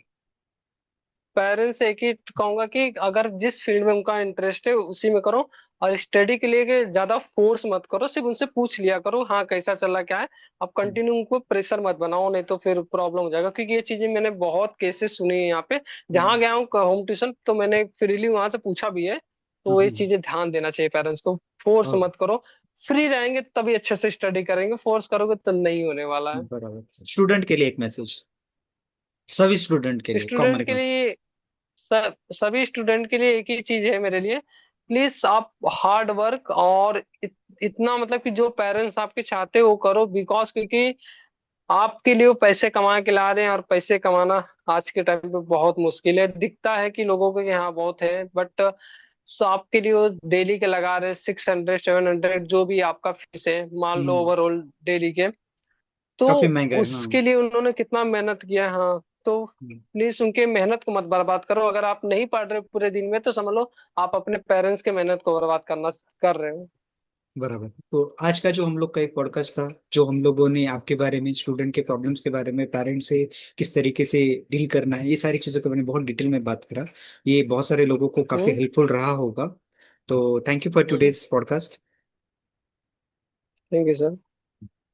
पेरेंट्स से एक ही कहूंगा कि अगर जिस फील्ड में उनका इंटरेस्ट है उसी में करो, और स्टडी के लिए के ज्यादा फोर्स मत करो, सिर्फ उनसे पूछ लिया करो हाँ कैसा चल रहा क्या है। अब हम्म। कंटिन्यू उनको प्रेशर मत बनाओ, नहीं तो फिर प्रॉब्लम हो जाएगा, क्योंकि ये चीजें मैंने बहुत केसेस सुनी है यहाँ पे। जहाँ हम्म। गया हूँ होम ट्यूशन तो मैंने फ्रीली वहां से पूछा भी है। तो ये हम्म। चीजें ध्यान देना चाहिए पेरेंट्स को, फोर्स और मत करो। फ्री रहेंगे तभी अच्छे से स्टडी करेंगे, फोर्स करोगे तो नहीं होने वाला है। बराबर, स्टूडेंट के लिए एक मैसेज, सभी स्टूडेंट के लिए कॉमन स्टूडेंट के का। लिए, सभी स्टूडेंट के लिए एक ही चीज है मेरे लिए, प्लीज आप हार्ड वर्क और इतना, मतलब कि जो पेरेंट्स आपके चाहते हो वो करो, बिकॉज क्योंकि आपके लिए वो पैसे कमा के ला रहे हैं, और पैसे कमाना आज के टाइम पे बहुत मुश्किल है। दिखता है कि लोगों के यहाँ बहुत है, बट आपके लिए वो डेली के लगा रहे 600 700 जो भी आपका फीस है, मान लो हम्म। ओवरऑल डेली के, तो काफी महंगा है, हाँ। उसके लिए उन्होंने कितना मेहनत किया है। हाँ, तो हम्म। प्लीज उनके मेहनत को मत बर्बाद करो। अगर आप नहीं पढ़ रहे पूरे दिन में तो समझ लो आप अपने पेरेंट्स के मेहनत को बर्बाद करना कर रहे हो। बराबर। तो आज का जो हम लोग का एक पॉडकास्ट था, जो हम लोगों ने आपके बारे में, स्टूडेंट के प्रॉब्लम्स के बारे में, पेरेंट्स से किस तरीके से डील करना है, ये सारी चीज़ों के बारे में बहुत डिटेल में बात करा। ये बहुत सारे लोगों को काफी हम्म। हेल्पफुल रहा होगा। तो thank you for hmm. Today's podcast. Thank you sir.